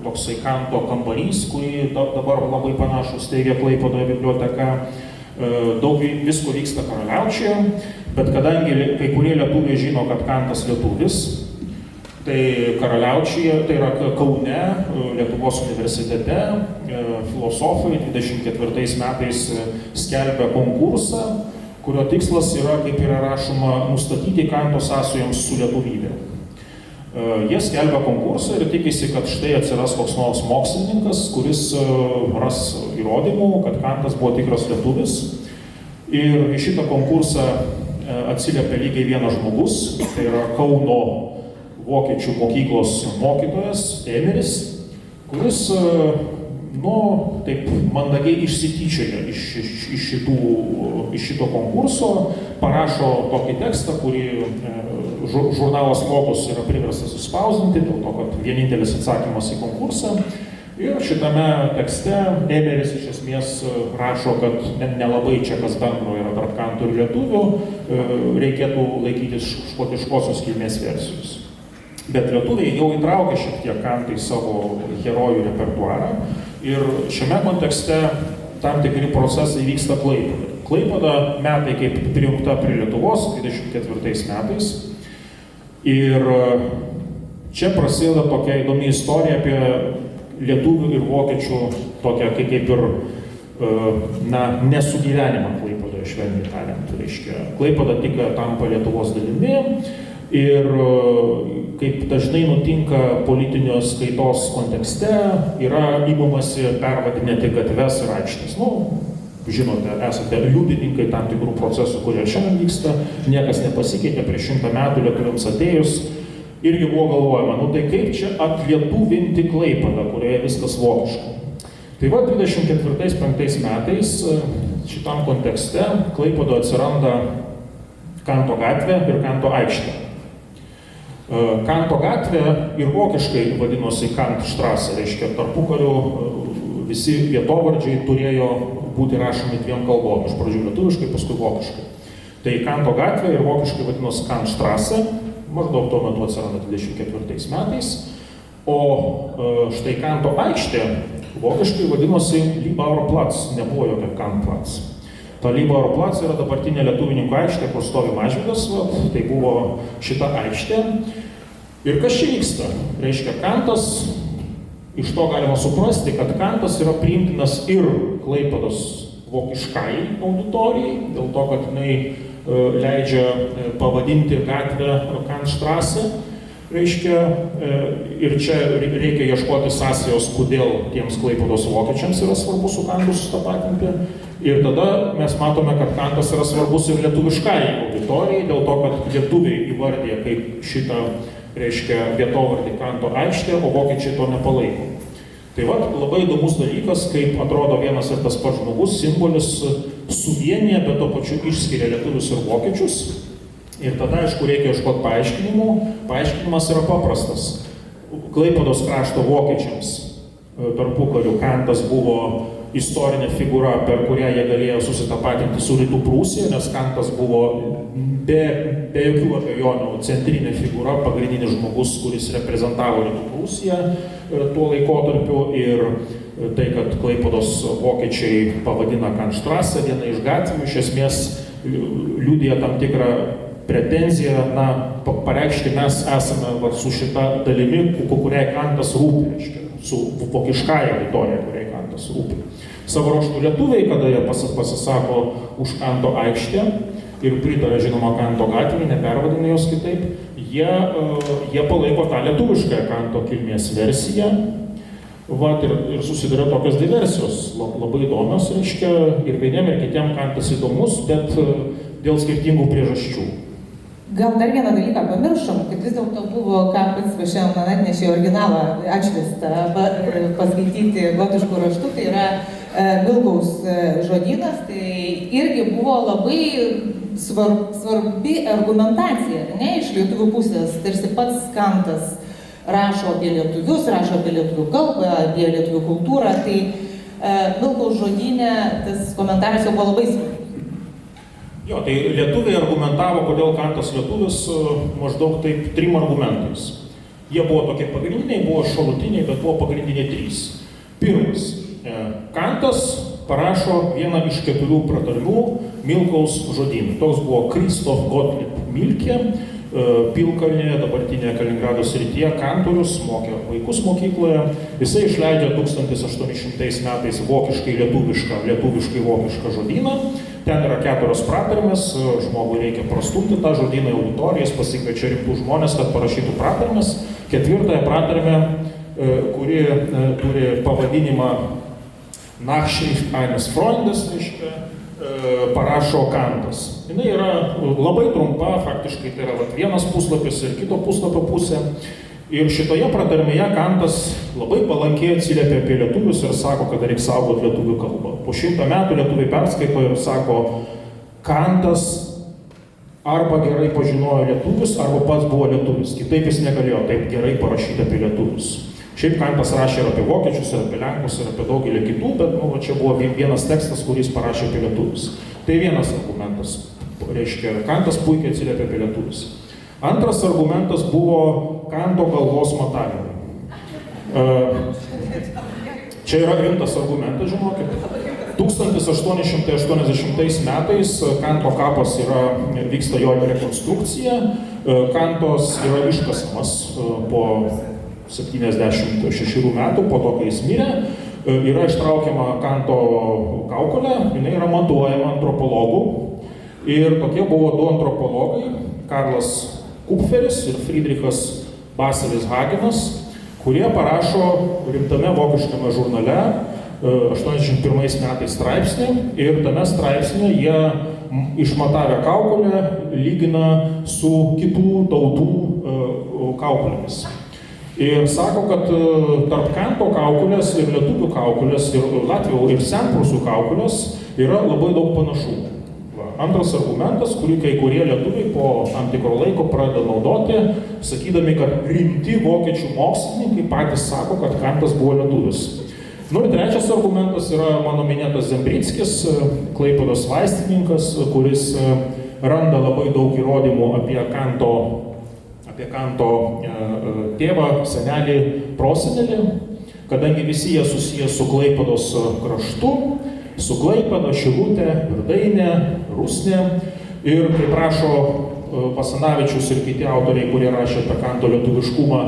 toksai Kanto kambarys, kurį dabar labai panašus steigia Klaipėdoje biblioteka. Daug visko vyksta Karaliaučiuje, bet kadangi kai kurie lietuviai žino, kad Kantas lietuvis, tai Karaliaučiuje, tai yra Kaune, Lietuvos universitete, filosofai 24 metais skelbia konkursą, kurio tikslas yra, kaip yra rašoma, nustatyti Kanto sąsajoms su lietuvybė. Jie skelbia konkursą ir tikisi, kad štai atsiras koks nors mokslininkas, kuris ras įrodymų, kad Kantas buvo tikras lietuvis. Ir į šitą konkursą atsiliepia lygiai vienas žmogus, tai yra Kauno vokiečių mokyklos mokytojas Emeris, kuris, taip mandagiai išsityčioja iš šito konkurso, parašo tokį tekstą, kurį žurnalas Logos yra priverstas suspausdinti, dėl to, kad vienintelis atsakymas į konkursą. Ir šitame tekste Emeris iš esmės rašo, kad nelabai čia kas bendro yra tarp Kanto ir lietuvių, reikėtų laikytis škotiškosios kilmės versijos. Bet lietuviai jau įtraukė šiek tiek Kantą į savo herojų repertuarą ir šiame kontekste tam tikri procesai vyksta Klaipėdoje. Klaipėda metai kaip prijungta prie Lietuvos 24 metais. Ir čia prasideda tokia įdomi istorija apie lietuvių ir vokiečių tokią kaip ir nesugyvenimą Klaipėdoje, švelniai tariant. Reiškia, Klaipėda tik tampa Lietuvos dalimi ir kaip dažnai nutinka politinės kaitos kontekste, yra įmamasi pervadinėti gatves ir aikštes. Žinote, esate liudininkai tam tikrų procesų, kurie šiandien vyksta, niekas nepasikeitė prieš 100 metų lietuviams atėjus. Irgi buvo galvojama, tai kaip čia atlietuvinti Klaipėdą, kurioje viskas vokiškai. Tai va, 24-25 metais šitam kontekste Klaipėdoje atsiranda Kanto gatvė ir Kanto aikštė. Kanto gatvė ir vokiškai vadinosi Kantstraße, reiškia tarpukariu visi vietovardžiai turėjo būti rašomi dviem kalbom, iš pradžių lietuviškai, paskui vokiškai. Tai Kanto gatvė ir vokiškai vadinosi Kantstraße, maždaug tuo metu atsiranda 24 metais, o štai Kanto aikštė vokiškai vadinosi Liebauer Platz, nebuvo jokio Kantplatz. Ta Liebauer Platz yra dabartinė lietuvininkų aikštė, kur stovi Mažvydas, tai buvo šita aikštė. Ir kas čia vyksta? Reiškia, Kantas, iš to galima suprasti, kad Kantas yra priimtinas ir Klaipėdos vokiškai auditorijai, dėl to, kad jinai leidžia pavadinti gatvę Kantstraße, reiškia, ir čia reikia ieškoti sąsajos, kodėl tiems Klaipėdos vokiečiams yra svarbu su Kantu sustapatinti. Ir tada mes matome, kad Kantas yra svarbus ir lietuviškai auditorijai, dėl to, kad lietuviai įvardė kaip šitą, reiškia, vietovardį Kanto aikštė, o vokiečiai to nepalaiko. Tai va, labai įdomus dalykas, kaip atrodo vienas ir tas pats žmogus, simbolis suvienyje, bet to pačiu išskiria lietuvius ir vokiečius. Ir tada, aišku, reikia ieškoti paaiškinimų. Paaiškinimas yra paprastas. Klaipėdos krašto vokiečiams tarpukariu Kantas buvo istorinė figūra, per kurią jie galėjo susitapatinti su Rytų Prūsija, nes Kantas buvo be jokių abejonių centrinė figūra, pagrindinis žmogus, kuris reprezentavo Rytų Prūsiją tuo laikotarpiu, ir tai, kad Klaipėdos vokiečiai pavadina Kantstrasse, viena iš gatvių, iš esmės liudija tam tikrą pretenziją, pareikšti, mes esame su šita dalimi, kuriai Kantas rūpi, reiškia, su vokiškąja auditorija, kuriai Kantas rūpi. Savo ruožtu lietuviai, kada jie pasisako už Kanto aikštę ir pritarė, žinoma, Kanto gatvį, nepervadina jos kitaip, jie palaiko tą lietuvišką Kanto kilmės versiją. Ir susiduria tokios dvi versijos, labai įdomios, reiškia, ir vieniem ir kitiem Kantas įdomus, bet dėl skirtingų priežasčių. Gal dar vieną dalyką pamiršom, kad vis dėlto buvo, ką pats šiandien man atnešė originalą atšvestą paskaityti gotiškų raštų, tai yra Milkaus žodynas, tai irgi buvo labai svarbi argumentacija, ne, iš lietuvių pusės, tarsi pats Kantas rašo apie lietuvius, rašo apie lietuvių kalbą, apie lietuvių kultūrą, tai Milkaus žodyne tas komentaras jau buvo labai svarbus. Jo, tai lietuviai argumentavo, kodėl Kantas lietuvis, maždaug taip 3 argumentais. Jie buvo tokie pagrindiniai, buvo šalutiniai, bet buvo pagrindiniai 3. Pirmas, Kantas parašo vieną iš 4 pratarmių Milkaus žodynų. Toks buvo Kristof Gottlieb Milke, Pilkalnėje, dabartinėje Kaliningrado srityje, kantorius, mokė vaikus mokykloje. Jisai išleidžia 1800 metais vokiškai vokišką žodyną. Ten yra 4 pratarmės, žmogui reikia prastumti tą žodyną į auditoriją, jis pasikviečia rimtų žmonės, kad parašytų pratarmės. 4 pratarmę, kuri turi pavadinimą Nachschrift eines Freundes, reiškia, parašo Kantas. Jis yra labai trumpa, faktiškai tai yra vienas puslapis ir kito puslapio pusė. Ir šitoje pratarmėje Kantas labai palankiai atsiliepia apie lietuvius ir sako, kad reikia saugoti lietuvių kalbą. Po 100 metų lietuviai perskaito ir sako, Kantas arba gerai pažinojo lietuvius, arba pats buvo lietuvis. Kitaip jis negalėjo taip gerai parašyti apie lietuvius. Šiaip Kantas rašė ir apie vokiečius, ir apie lenkus, ir apie daugelį kitų, bet čia buvo vienas tekstas, kuris parašė apie lietuvius. Tai vienas argumentas. Reiškia, Kantas puikiai atsiliepia apie lietuvius. Antras argumentas buvo Kanto galvos matavimai. Čia yra rimtas argumentas, žinokit. 1880 metais Kanto kapas vyksta jo rekonstrukcija. Kantos yra iškasamas po 76 metų, po to, kai jis mirė. Yra ištraukiama Kanto kaukolė, jinai yra matuojama antropologų. Ir tokie buvo 2 antropologai, Karlas Kupferis ir Friedrichas Baselis Hagenas, kurie parašo rimtame vokiškame žurnale 81 metais straipsnį, ir tame straipsnėje jie išmatavę kaukolę lygina su kitų tautų kaukolėmis. Ir sako, kad tarp Kanto kaukolės ir lietuvių kaukolės, ir latvių ir senprūsų kaukolės yra labai daug panašumų. Antras argumentas, kurį kai kurie lietuviai po tam tikro laiko pradeda naudoti, sakydami, kad rimti vokiečių mokslininkai patys sako, kad Kantas buvo lietuvis. Ir trečias argumentas yra mano minėtas Zembrickis, Klaipėdos vaistininkas, kuris randa labai daug įrodymų apie Kanto tėvą, senelį, prosenelį, kadangi visi jie susiję su Klaipėdos kraštu, su Klaipėda, Šilutė, Virdainė, Rusnė. Ir kaip rašo Basanavičius ir kiti autoriai, kurie rašė apie Kanto lietuviškumą,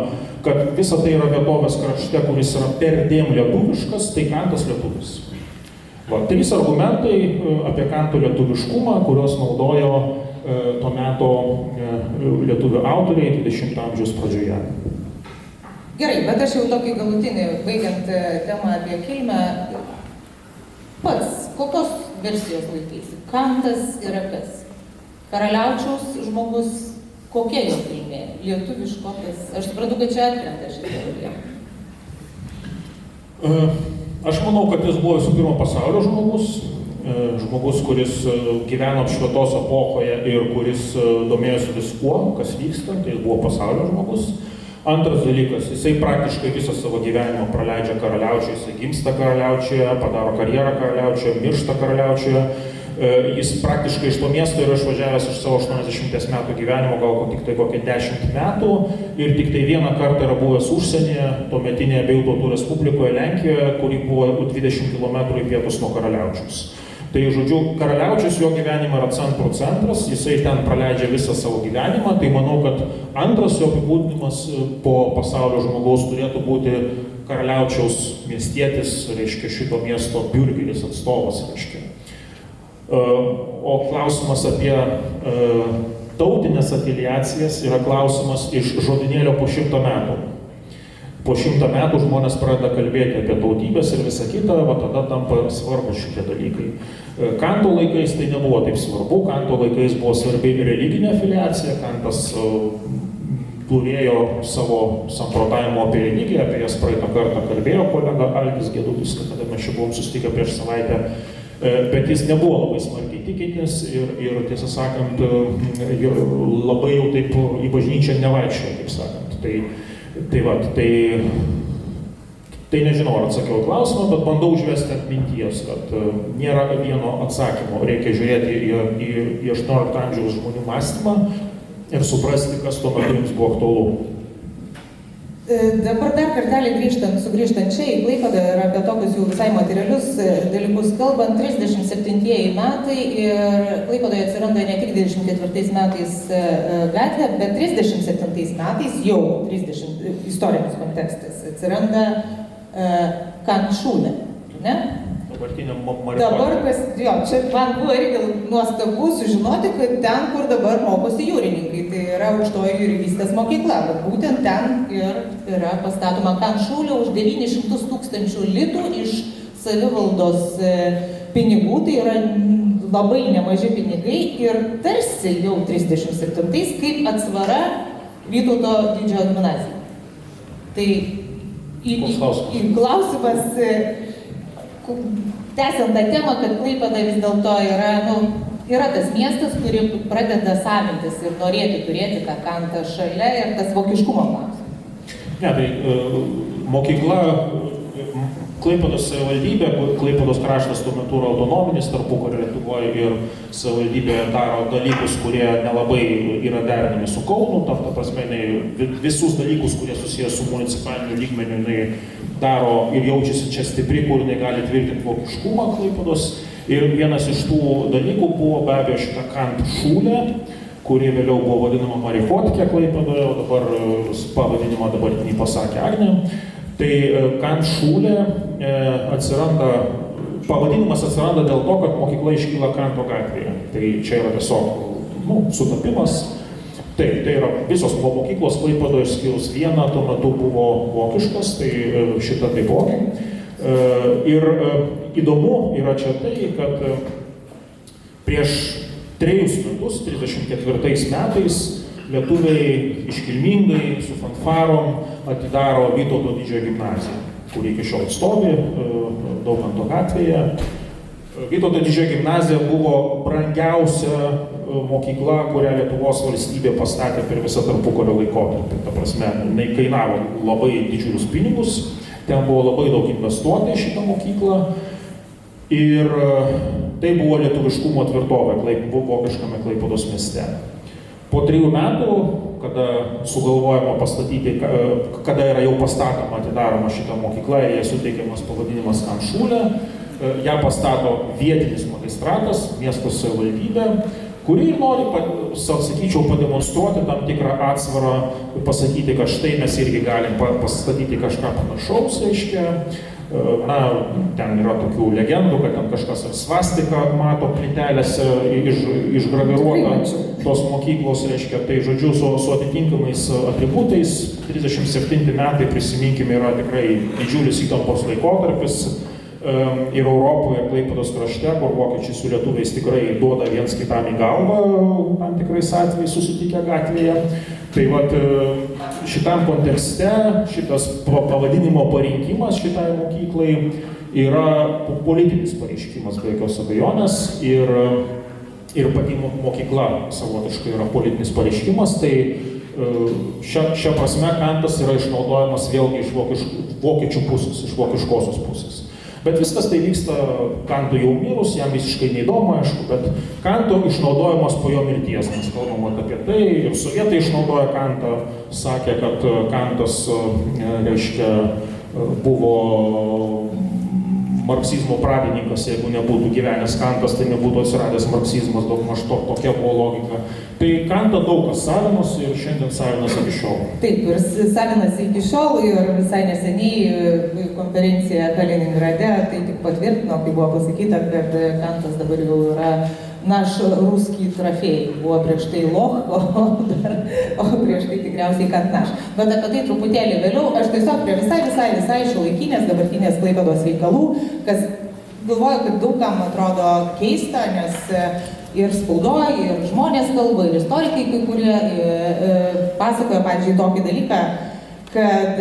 kad visa tai yra vietovės krašte, kuris yra perdėm lietuviškas, tai Kantas lietuvis. 3 argumentai apie Kanto lietuviškumą, kuriuos naudojo to meto lietuvių autoriai 20 amžiaus pradžioje. Gerai, bet aš jau tokį galutinį, baigiant temą apie kilmę, pats, kokios versijos laikaisi? Kantas yra kas? Karaliaučiaus žmogus, kokia jo kilmė? Lietuviškokas? Aš suprantu, kad čia atkrenta šitą teoriją. Aš manau, kad jis buvo visų pirma pasaulio žmogus. Žmogus, kuris gyveno apšvietos epochoje ir kuris domėjosi viskuo, kas vyksta, tai jis buvo pasaulio žmogus. Antras dalykas, jisai praktiškai visą savo gyvenimą praleidžia Karaliaučiuje, jisai gimsta Karaliaučiuje, padaro karjerą Karaliaučiuje, miršta Karaliaučiuje. Jis praktiškai iš to miesto yra išvažiavęs iš savo 80 metų gyvenimo, gal tik tai kokie 10 metų ir tik tai vieną kartą yra buvęs užsienyje, tuometinėje Abiejų Tautų Respublikoje Lenkijoje, kuri buvo 20 km į pietus nuo Karaliaučiaus. Tai, žodžiu, Karaliaučius jo gyvenimo yra centras, jisai ten praleidžia visą savo gyvenimą, tai manau, kad antras jo apibūdinimas po pasaulio žmogaus turėtų būti Karaliaučiaus miestietis, reiškia šito miesto biurgeris, atstovas, reiškia. O klausimas apie tautinės afiliacijas yra klausimas iš žodynėlio po 100 metų. Po 100 metų žmonės pradeda kalbėti apie tautybės ir visą kitą, va tada tampa svarbus šitie dalykai. Kanto laikais tai nebuvo taip svarbu, Kanto laikais buvo svarbi religinė afiliacija, Kantas turėjo savo samprotavimo apie religiją, apie jas praeitą kartą kalbėjo kolega Algis Gedutis, kada mes čia buvom susitikę prieš savaitę. Bet jis nebuvo labai smarkiai tikintis ir tiesą sakant, labai jau taip į bažnyčią nevaikščiojo, kaip sakant. Tai nežinau, ar atsakiau klausimą, bet bandau užvesti ant minties, kad nėra vieno atsakymo. Reikia žiūrėti į 18 amžiaus žmonių mąstymą ir suprasti, kas tuo metu jums buvo aktualu. Dabar dar kartelį sugrįžtant čia į Klaipėdą ir apie tokius jau visai materialius dalykus kalbant, 37 metai ir Klaipėdoje atsiranda ne tik 24 metais gatvė, bet 37 metais jau 30 istorinis kontekstas atsiranda Kantšūnė, ne? Dabartinė Mariupolė. Dabar, čia man buvo irgi nuostabu sužinoti, kad ten, kur dabar mokosi jūrininkai, tai yra aukštoji jūrininkystės mokykla, bet būtent ten ir yra pastatoma Kantšūnė už 900 000 litų iš savivaldos pinigų, tai yra labai nemaži pinigai ir tarsi jau 37-ais kaip atsvara Vytauto didžiojo gimnazija. Tai klausimas, tęsiant tą temą, kad Klaipėda vis dėlto yra tas miestas, kuri pradeda savintis ir norėti turėti tą Kantą šalia ir tas vokiškumo klausimas. Ne, tai mokykla, Klaipėdos savivaldybė, Klaipėdos kraštas tuo metu yra autonominis tarpukario Lietuvoje ir savivaldybė daro dalykus, kurie nelabai yra derinami su Kaunu, ta prasme, visus dalykus, kurie susijęs su municipaliniu lygmeniu, jinai daro ir jaučiasi čia stipri, kur jinai gali tvirtinti vokiškumą Klaipėdos. Ir vienas iš tų dalykų buvo be abejo šita Kantšūnė, kuri vėliau buvo vadinama Marichotkė Klaipėdoje, o dabar pavadinimą dabartinį pasakė Agnė. Tai Kantšūnė pavadinimas atsiranda dėl to, kad mokykla iškyla Kanto gatvėje. Tai čia yra tiesiog sutapimas. Taip, tai yra visos mokyklos Klaipėdoje išskyrus vieną, tuo metu buvo vokiškas, tai šita taipogi. Ir įdomu yra čia tai, kad prieš 3 metus, 34 metais, lietuviai iškilmingai su fanfarom atidaro Vytauto didžiojo gimnaziją, kuri iki šiol stovi Daukanto gatvėje. Vytauto didžiojo gimnazija buvo brangiausia mokykla, kurią Lietuvos valstybė pastatė per visą tarpukario laikotarpį. Ta prasme, jinai kainavo labai didžiulius pinigus, ten buvo labai daug investuota į šitą mokyklą ir tai buvo lietuviškumo tvirtovė vokiškame Klaipėdos mieste. Po 3 metų, kada sugalvojama pastatyti, kada yra jau pastatoma, atidaroma šita mokykla ir jai suteikiamas pavadinimas Kantšūnė, ją pastato vietinis magistratas, miesto savivaldybė, kuri nori, sakyčiau, pademonstruoti tam tikrą atsvarą, pasakyti, kad štai mes irgi galim pastatyti kažką panašaus, reiškia. Ten yra tokių legendų, kad ten kažkas ar svastika mato plytelėse išgraviruota tos mokyklos, reiškia, tai žodžiu su atitinkamais atributais. 37 metai, prisiminkime, yra tikrai didžiulis įtampos laikotarpis ir Europoje, ir Klaipėdos krašte, kur vokiečiai su lietuviais tikrai duoda viens kitam į galvą, tam tikrais atvejais susitikę gatvėje. Tai vat šitam kontekste šitas pavadinimo parinkimas šitai mokyklai yra politinis pareiškimas be jokios abejonės ir pati mokykla savotiškai yra politinis pareiškimas. Tai šia prasme Kantas yra išnaudojamas vėlgi iš vokiečių pusės, iš vokiškosios pusės. Bet viskas tai vyksta Kantui jau mirus, jam visiškai neįdomu, aišku, bet Kanto išnaudojimas po jo mirties. Mes kalbam apie tai, ir sovietai išnaudoja Kantą, sakė, kad Kantas, reiškia, buvo marksizmo pradininkas, jeigu nebūtų gyvenęs Kantas, tai nebūtų atsiradęs marksizmas, daugmaž tokia buvo logika. Tai Kantą daug kas savinosi ir šiandien savinasi iki šiol. Taip, ir savinasi iki šiol ir visai neseniai konferencija Kaliningrade tai tik patvirtino, kai buvo pasakyta, kad Kantas dabar jau yra naš ruský trofėjai. Buvo prieš tai loch, o prieš tai tikriausiai kad naš. Bet apie tai truputėlį vėliau, aš tiesiog prie visai šiuolaikinės dabartinės Klaipėdos reikalų, kas galvoju, kad daugam atrodo keista, nes ir spaudoje, ir žmonės kalba, ir istorikai kai kurie pasakoja, pavyzdžiui, tokį dalyką, kad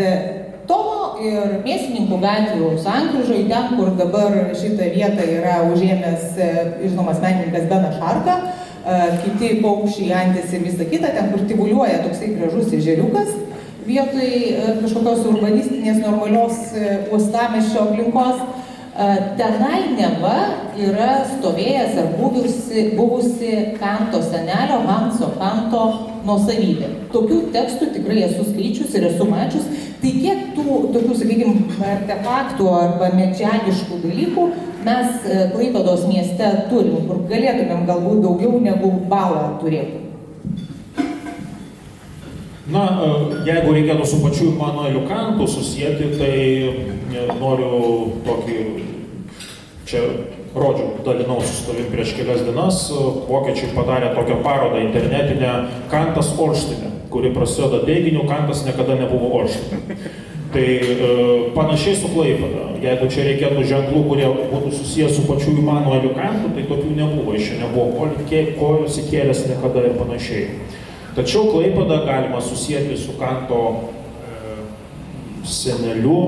Tomo ir Mėsininkų gatvių sankryžoj, ten, kur dabar šitą vietą yra užėmęs žinomas menininkas Benas Šarka, kiti paukščiai, antis ir visa kita, ten, kur tyvuliuoja toksai gražus ežeriukas, vietoj kažkokios urbanistinės normalios uostamiesčio aplinkos, tenai neva yra stovėjęs ar buvusi Kanto senelio Hanso Kanto nuosavybė. Tokių tekstų tikrai esu skaičius ir esu mačius. Tai kiek tokių, sakykime, artefaktų arba medžiagiškų dalykų mes Klaipėdos mieste turim, kur galėtumėm galbūt daugiau negu balą turėti. Na, jeigu reikėtų su pačiu Immanueliu Kantu susijęti, tai noriu tokį, čia rodžiau, dalinausi su tavim prieš kelias dienas, vokiečiai padarė tokią parodą internetinę Kantas Olštine, kuri prasideda teiginiu, Kantas niekada nebuvo Olštine. Tai panašiai su Klaipėda. Jeigu čia reikėtų ženklų, kurie būtų susijęs su pačiu Immanueliu Kantu, tai tokių nebuvo. Iš čia nebuvo kojos įkėlės niekada ir panašiai. Tačiau Klaipėdą galima susijęti su Kanto seneliu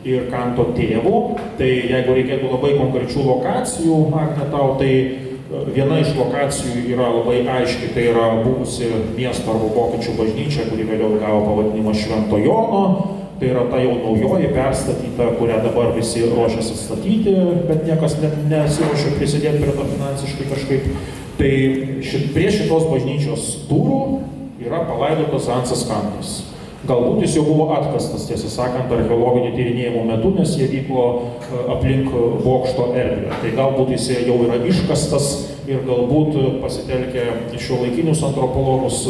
ir Kanto tėvu. Tai jeigu reikėtų labai konkrečių lokacijų, Agne, tau, tai viena iš lokacijų yra labai aiški, tai yra buvusi miesto arba vokiečių bažnyčia, kuri vėliau gavo pavadinimą Švento Jono. Tai yra ta jau naujoji perstatyta, kurią dabar visi ruošiasi statyti, bet niekas nesiruošia prisidėti prie to finansiškai kažkaip. Tai prie šitos bažnyčios durų yra palaidotas Hansas Kantas. Galbūt jis jau buvo atkastas, tiesą sakant, archeologinių tyrinėjimų metu, nes jie vyko aplink bokšto erdvę. Tai galbūt jis jau yra iškastas ir galbūt pasitelkę šiuolaikinius antropologus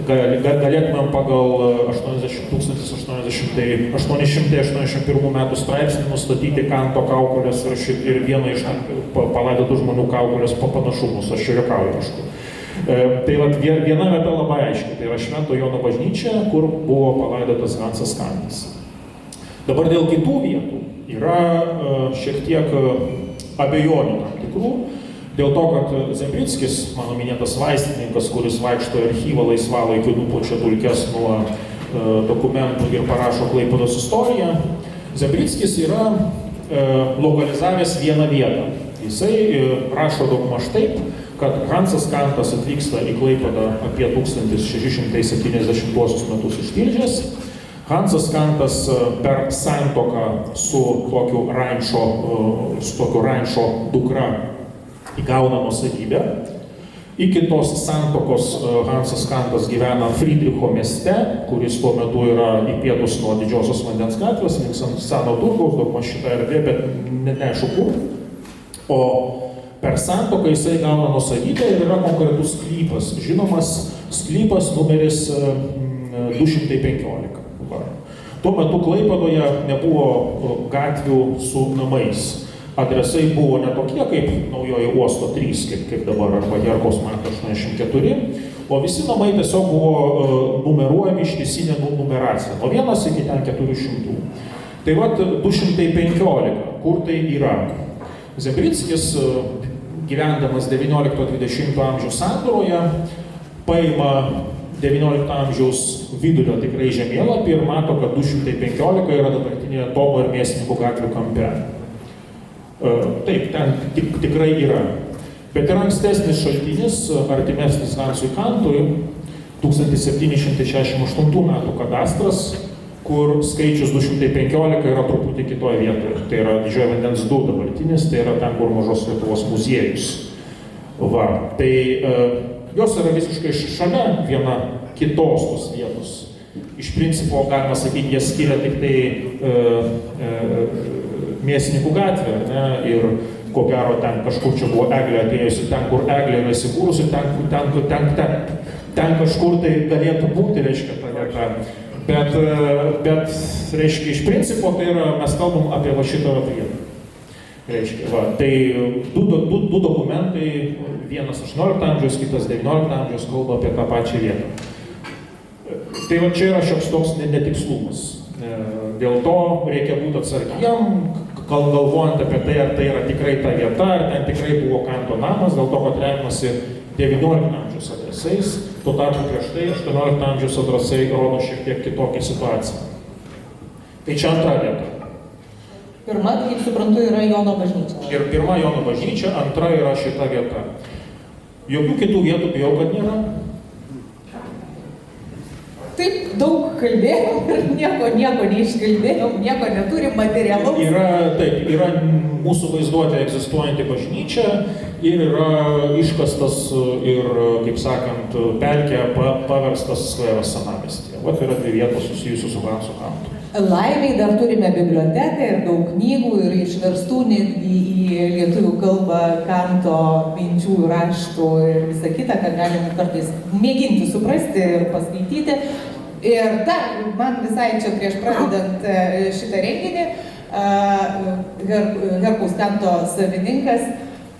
galėtumėm pagal 881 metų straipsnį nustatyti Kanto kaukolės ir vieną iš palaidotų žmonių kaukolės panašumus, aš čia juokauju, aišku. Tai viena vieta labai aiškiai, tai yra Švento Jono bažnyčia, kur buvo palaidotas Hansas Kantas. Dabar dėl kitų vietų yra šiek tiek abejonių tam tikrų, dėl to, kad Zembrickis, mano minėtas vaistininkas, kuris vaikšto į archyvą laisvalaikiu, nupučia dulkes nuo dokumentų ir parašo Klaipėdos istoriją, Zembrickis yra lokalizavęs vieną vietą. Jisai rašo daugmaž taip, kad Hansas Kantas atvyksta į Klaipėdą apie 1670 metus iš Tilžės. Hansas Kantas per santuoką su tokiu Rainšo dukra įgauna nuosavybę. Iki tos santuokos Hansas Kantas gyvena Frydricho mieste, kuris tuo metu yra į pietus nuo Didžiosios vandens gatvės, link seno turgaus, daugmaž šitą erdvę, bet neaišku kur. O per santuoką jisai gauna nuosavybę ir yra konkretus sklypas, žinomas sklypas numeris 215. Tuo metu Klaipėdoje nebuvo gatvių su namais. Adresai buvo ne tokie kaip naujoji Uosto 3, kaip dabar, arba Herkaus Marko 84, o visi namai tiesiog buvo numeruojami ištisinė numeracija, nuo 1 iki ten 400. Tai vat 215, kur tai yra? Zembrickis, gyvendamas 19-20 amžiaus sandūroje, paima 19 amžiaus vidurio tikrai žemėlapį ir mato, kad 215 yra dabartinėje Tomo ir Mėsininkų gatvių kampe. Taip, ten tikrai yra. Bet yra ankstesnis šaltinis, artimesnis Hansui Kantui, 1768 metų kadastras, kur skaičius 215 yra truputį kitoje vietoje. Tai yra Didžiojo vandens 2 dabartinis, tai yra ten, kur Mažos Lietuvos muziejus. Va. Tai jos yra visiškai šalia viena kitos tos vietos. Iš principo, galima sakyti, jie skiria tik tai Mėsininkų gatvę, ne? Ir ko gero ten kažkur čia buvo eglė atėjusi, ten, kur eglė yra įsikūrusi, ten kažkur tai galėtų būti, reiškia, ta vieta. Bet, reiškia, iš principo, tai yra, mes kalbam apie va šitą vietą. Reiškia, va, tai du dokumentai, vienas 18 amžiaus, kitas 19 amžiaus kalba apie tą pačią vietą. Tai va čia yra šioks toks netikslumas. Dėl to reikia būti atsargiem, galvojant apie tai, ar tai yra tikrai ta vieta, ar ten tikrai buvo Kanto namas, dėl to, kad remiasi 19 amžiaus adresais, tuo tarpu prieš tai 18 amžiaus adresai rodo šiek tiek kitokią situaciją. Tai čia antra vieta. Pirma, kaip suprantu, yra Jono bažnyčia. Ir pirma Jono bažnyčia, antra yra šita vieta. Jokių kitų vietų bijau, kad nėra. Taip, daug kalbėjom ir nieko neiškalbėjom, nieko neturim materialaus. Yra mūsų vaizduotė egzistuojanti bažnyčia ir yra iškastas ir, kaip sakant, pelkė paverstas skveras senamiestyje. Vat yra dvi vietos susijusios su Hansu Kantu. Laimiai dar turime biblioteką ir daug knygų ir išverstų netgi į lietuvių kalbą Kanto minčių, raštų ir visą kitą, kad galim kartais mėginti suprasti ir paskaityti. Ir dar, man visai čia prieš pradedant šitą renginį, Herkaus Kanto savininkas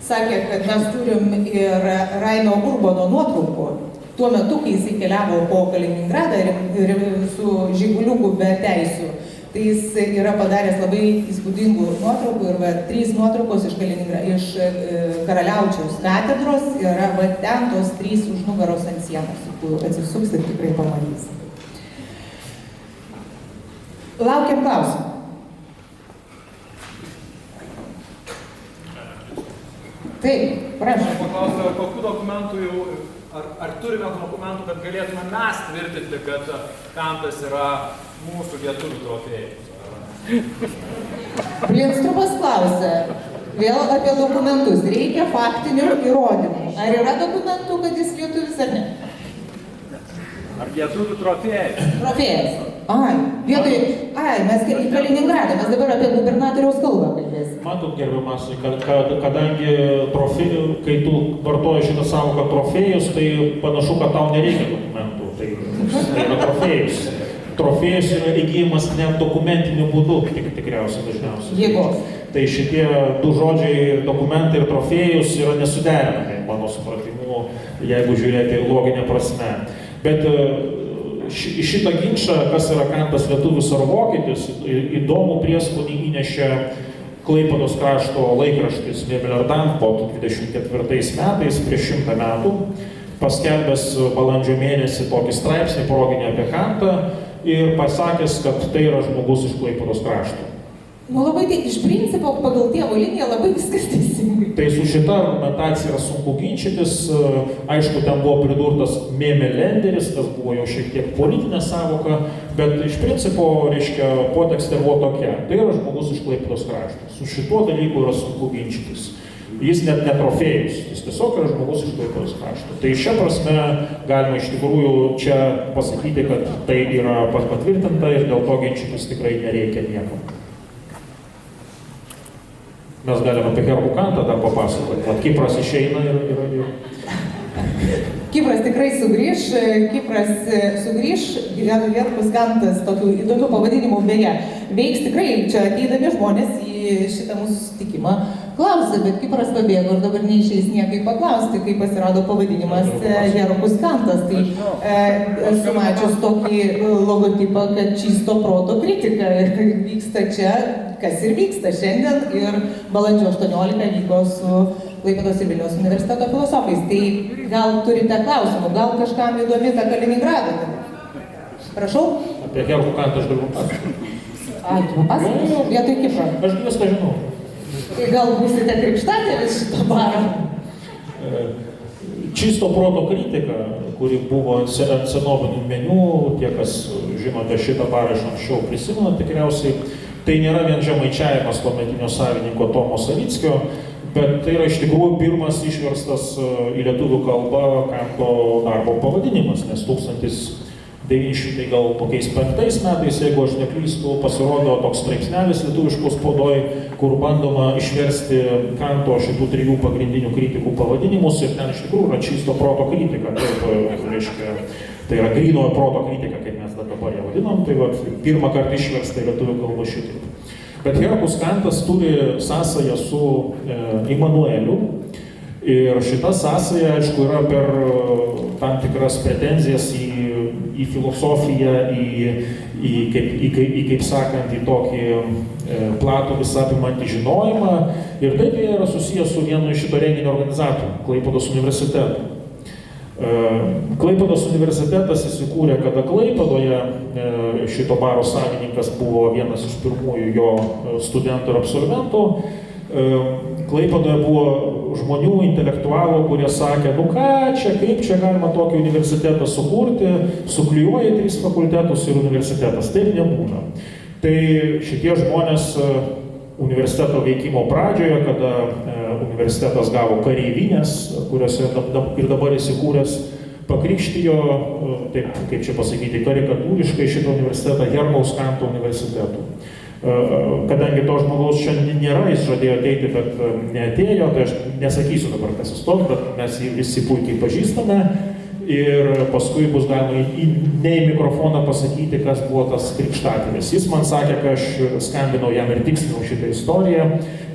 sakė, kad mes turim ir Raino Urbono nuotraukų. Tuo metu, kai jis keliavo po Kaliningradą ir su žiguliuku be teisių, tai jis yra padaręs labai įspūdingų nuotraukų ir 3 nuotraukos iš Karaliaučiaus katedros yra ten tos 3 už nugaros ant sienos, kur atsisuks ir tikrai pamatys. Laukiam klausimų. Taip, prašau. Paklausiu, kokių dokumentų jau, ar turime dokumentų, kad galėtume mes tvirtinti, kad Kantas yra mūsų lietuvių trofėjus? Blinstrupas klausia, vėl apie dokumentus. Reikia faktinių įrodymų. Ar yra dokumentų, kad jis lietuvis ar ne? Ar lietuvių trofėjus? Trofėjas. Mes į Kaliningradą, mes dabar apie gubernatoriaus kalbą kalbėsim. Matot, gerbiamas, kadangi kai tu vartoji šitą savoką trofėjus, tai panašu, kad tau nereikia dokumentų. Tai yra trofėjus. Trofėjus yra įgyjimas net dokumentiniu būdu, tikriausiai dažniausiai. Jėgos. Tai šitie du žodžiai, dokumentai ir trofėjus, yra nesuderinami, mano supratimu, jeigu žiūrėti loginę prasme. Bet šitą ginčą, kas yra Kantas lietuvis ar vokietis, įdomų prieskonį įnešė Klaipėdos krašto laikraštis Vėmeliardampo 24 metais, prieš 100 metų, paskelbęs balandžio mėnesį tokį straipsnį proginį apie Kantą ir pasakęs, kad tai yra žmogus iš Klaipėdos krašto. Nu labai tai iš principo pagal tėvo liniją labai viskas teisingai. Tai su šita argumentacija yra sunku ginčytis. Aišku, ten buvo pridurtas Mėmelenderis, tas buvo jau šiek tiek politinė savoka, bet iš principo, reiškia, potekstė buvo tokia. Tai yra žmogus iš Klaipėdos krašto. Su šituo dalyku yra sunku ginčytis. Jis net netrofėjus, jis tiesiog yra žmogus iš Klaipėdos krašto. Tai šia prasme galima iš tikrųjų čia pasakyti, kad tai yra patvirtinta ir dėl to ginčytis tikrai nereikia nieko. Mes galime apie Herkų Kantą dar papasakoti. Kipras išeina ir... Kipras tikrai sugrįš, Herkus Kantas, tokių įdomių pavadinimų beje, veiks tikrai, čia ateidami žmonės į šitą mūsų susitikimą klausia, bet Kipras pabėgo ir dabar neišeis niekai paklausti, kaip pasirodo pavadinimas Herkus Kantas. Tai esu mačius tokį logotipą, kad čisto proto kritika vyksta čia, kas ir vyksta šiandien ir balandžio 18 vyko su Klaipėdos ir Vilniaus universiteto filosofais. Tai gal turite klausimų, gal kažkam įdomi ta Kaliningrado? Prašau? Apie Herkų Kantą aš galiu pasakoti. Pasakau, vietoj Kipro. Aš viską žinau. Tai gal būsite krikštatėvis šito baro? čisto proto kritika, kuri buvo ant senovinių menių, tie, kas žinote šitą barą iš anksčiau prisimena tikriausiai, tai nėra vien žemaičiavimas tuometinio savininko Tomo Savickio, bet tai yra iš tikrųjų pirmas išverstas į lietuvių kalbą Kanto darbo pavadinimas, nes 1905 metais, jeigu aš neklystu, pasirodo toks straipsnelis lietuviškos spaudoj, kur bandoma išversti Kanto šitų trijų pagrindinių kritikų pavadinimus ir ten iš tikrųjų yra čisto proto kritika, taip, reiškia, tai yra grynojo proto kritika, kaip mes dabar ją vadinam, tai va, pirmą kartą išversta į lietuvių kalbą šitaip. Bet Herkus Kantas turi sąsają su Imanueliu ir šita sąsaja, aišku, yra per tam tikras pretenzijas į filosofiją, kaip sakant, į tokį platų visapimantį žinojimą. Ir tai yra susijęs su vienu iš šito renginio organizatorių, Klaipėdos universitetu. Klaipėdos universitetas įsikūrė, kada Klaipėdoje šito baro savininkas buvo vienas iš pirmųjų jo studentų ir absolventų. Klaipėdoje buvo žmonių, intelektualų, kurie sakė, nu ką čia, kaip čia galima tokį universitetą sukurti, suklijuoja 3 fakultetus ir universitetas. Taip nebūna. Tai šitie žmonės universiteto veikimo pradžioje, kada universitetas gavo kareivinės, kuriuose ir dabar įsikūręs, pakrikštijo, taip kaip čia pasakyti, karikatūriškai šitą universitetą Herkaus Kanto universitetu. Kadangi to žmogaus šiandien nėra, jis žadėjo ateiti, bet neatėjo, tai aš nesakysiu dabar, kas jis toks, bet mes jį visi puikiai pažįstame ir paskui bus galima ne į mikrofoną pasakyti, kas buvo tas krikštatėvis. Jis man sakė, kai aš skambinau jam ir tikslinau šitą istoriją,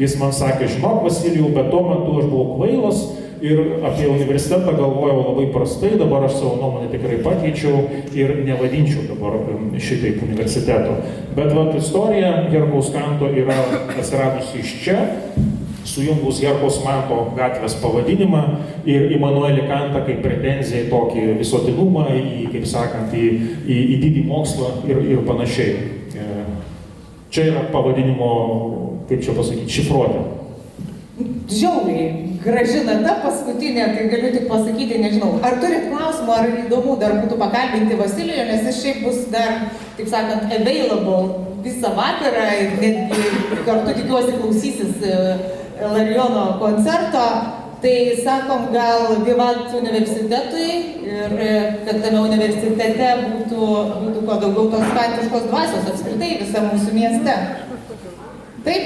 jis man sakė, žinok, Vasilijau, bet tuo metu aš buvau kvailas ir apie universitetą galvojau labai prastai, dabar aš savo nuomonę tikrai pakeičiau ir nevadinčiau dabar šitaip universiteto. Bet vat istorija Herkaus Kanto yra atsiradusi iš čia, sujungus Herkaus Manto gatvės pavadinimą ir Imanuelį Kantą kaip pretenziją į tokį visuotinumą, kaip sakant, į didį mokslą ir panašiai. Čia yra pavadinimo, kaip čia pasakyti, šifruotė. Žiauriai graži data paskutinė, tai galiu tik pasakyti, nežinau, ar turit klausimų, ar įdomu dar būtų pakalbinti Vasilijų, nes jis šiaip bus dar, taip sakant, available visą vakarą ir netgi kartu tikiuosi klausysis Ilarijono koncerto. Tai sakom, gal Vivat universitetui ir kad tame universitete būtų kuo daugiau tos kantiškos dvasios apskritai visam mūsų mieste. Taip,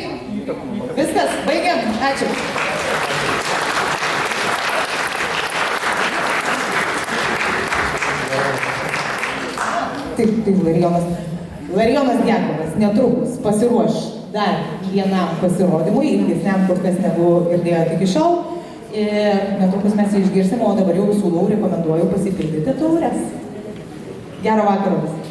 viskas, baigiam, ačiū. Taip, Ilarijonas Diakovas netrukus pasiruoš dar vienam pasirodymui, ilgesniam kur kas negu girdėjote iki šiol. Ir netrukus mes jį išgirsim, o dabar jau siūlau, rekomenduoju pasipildyti taures. Gero vakaro visi.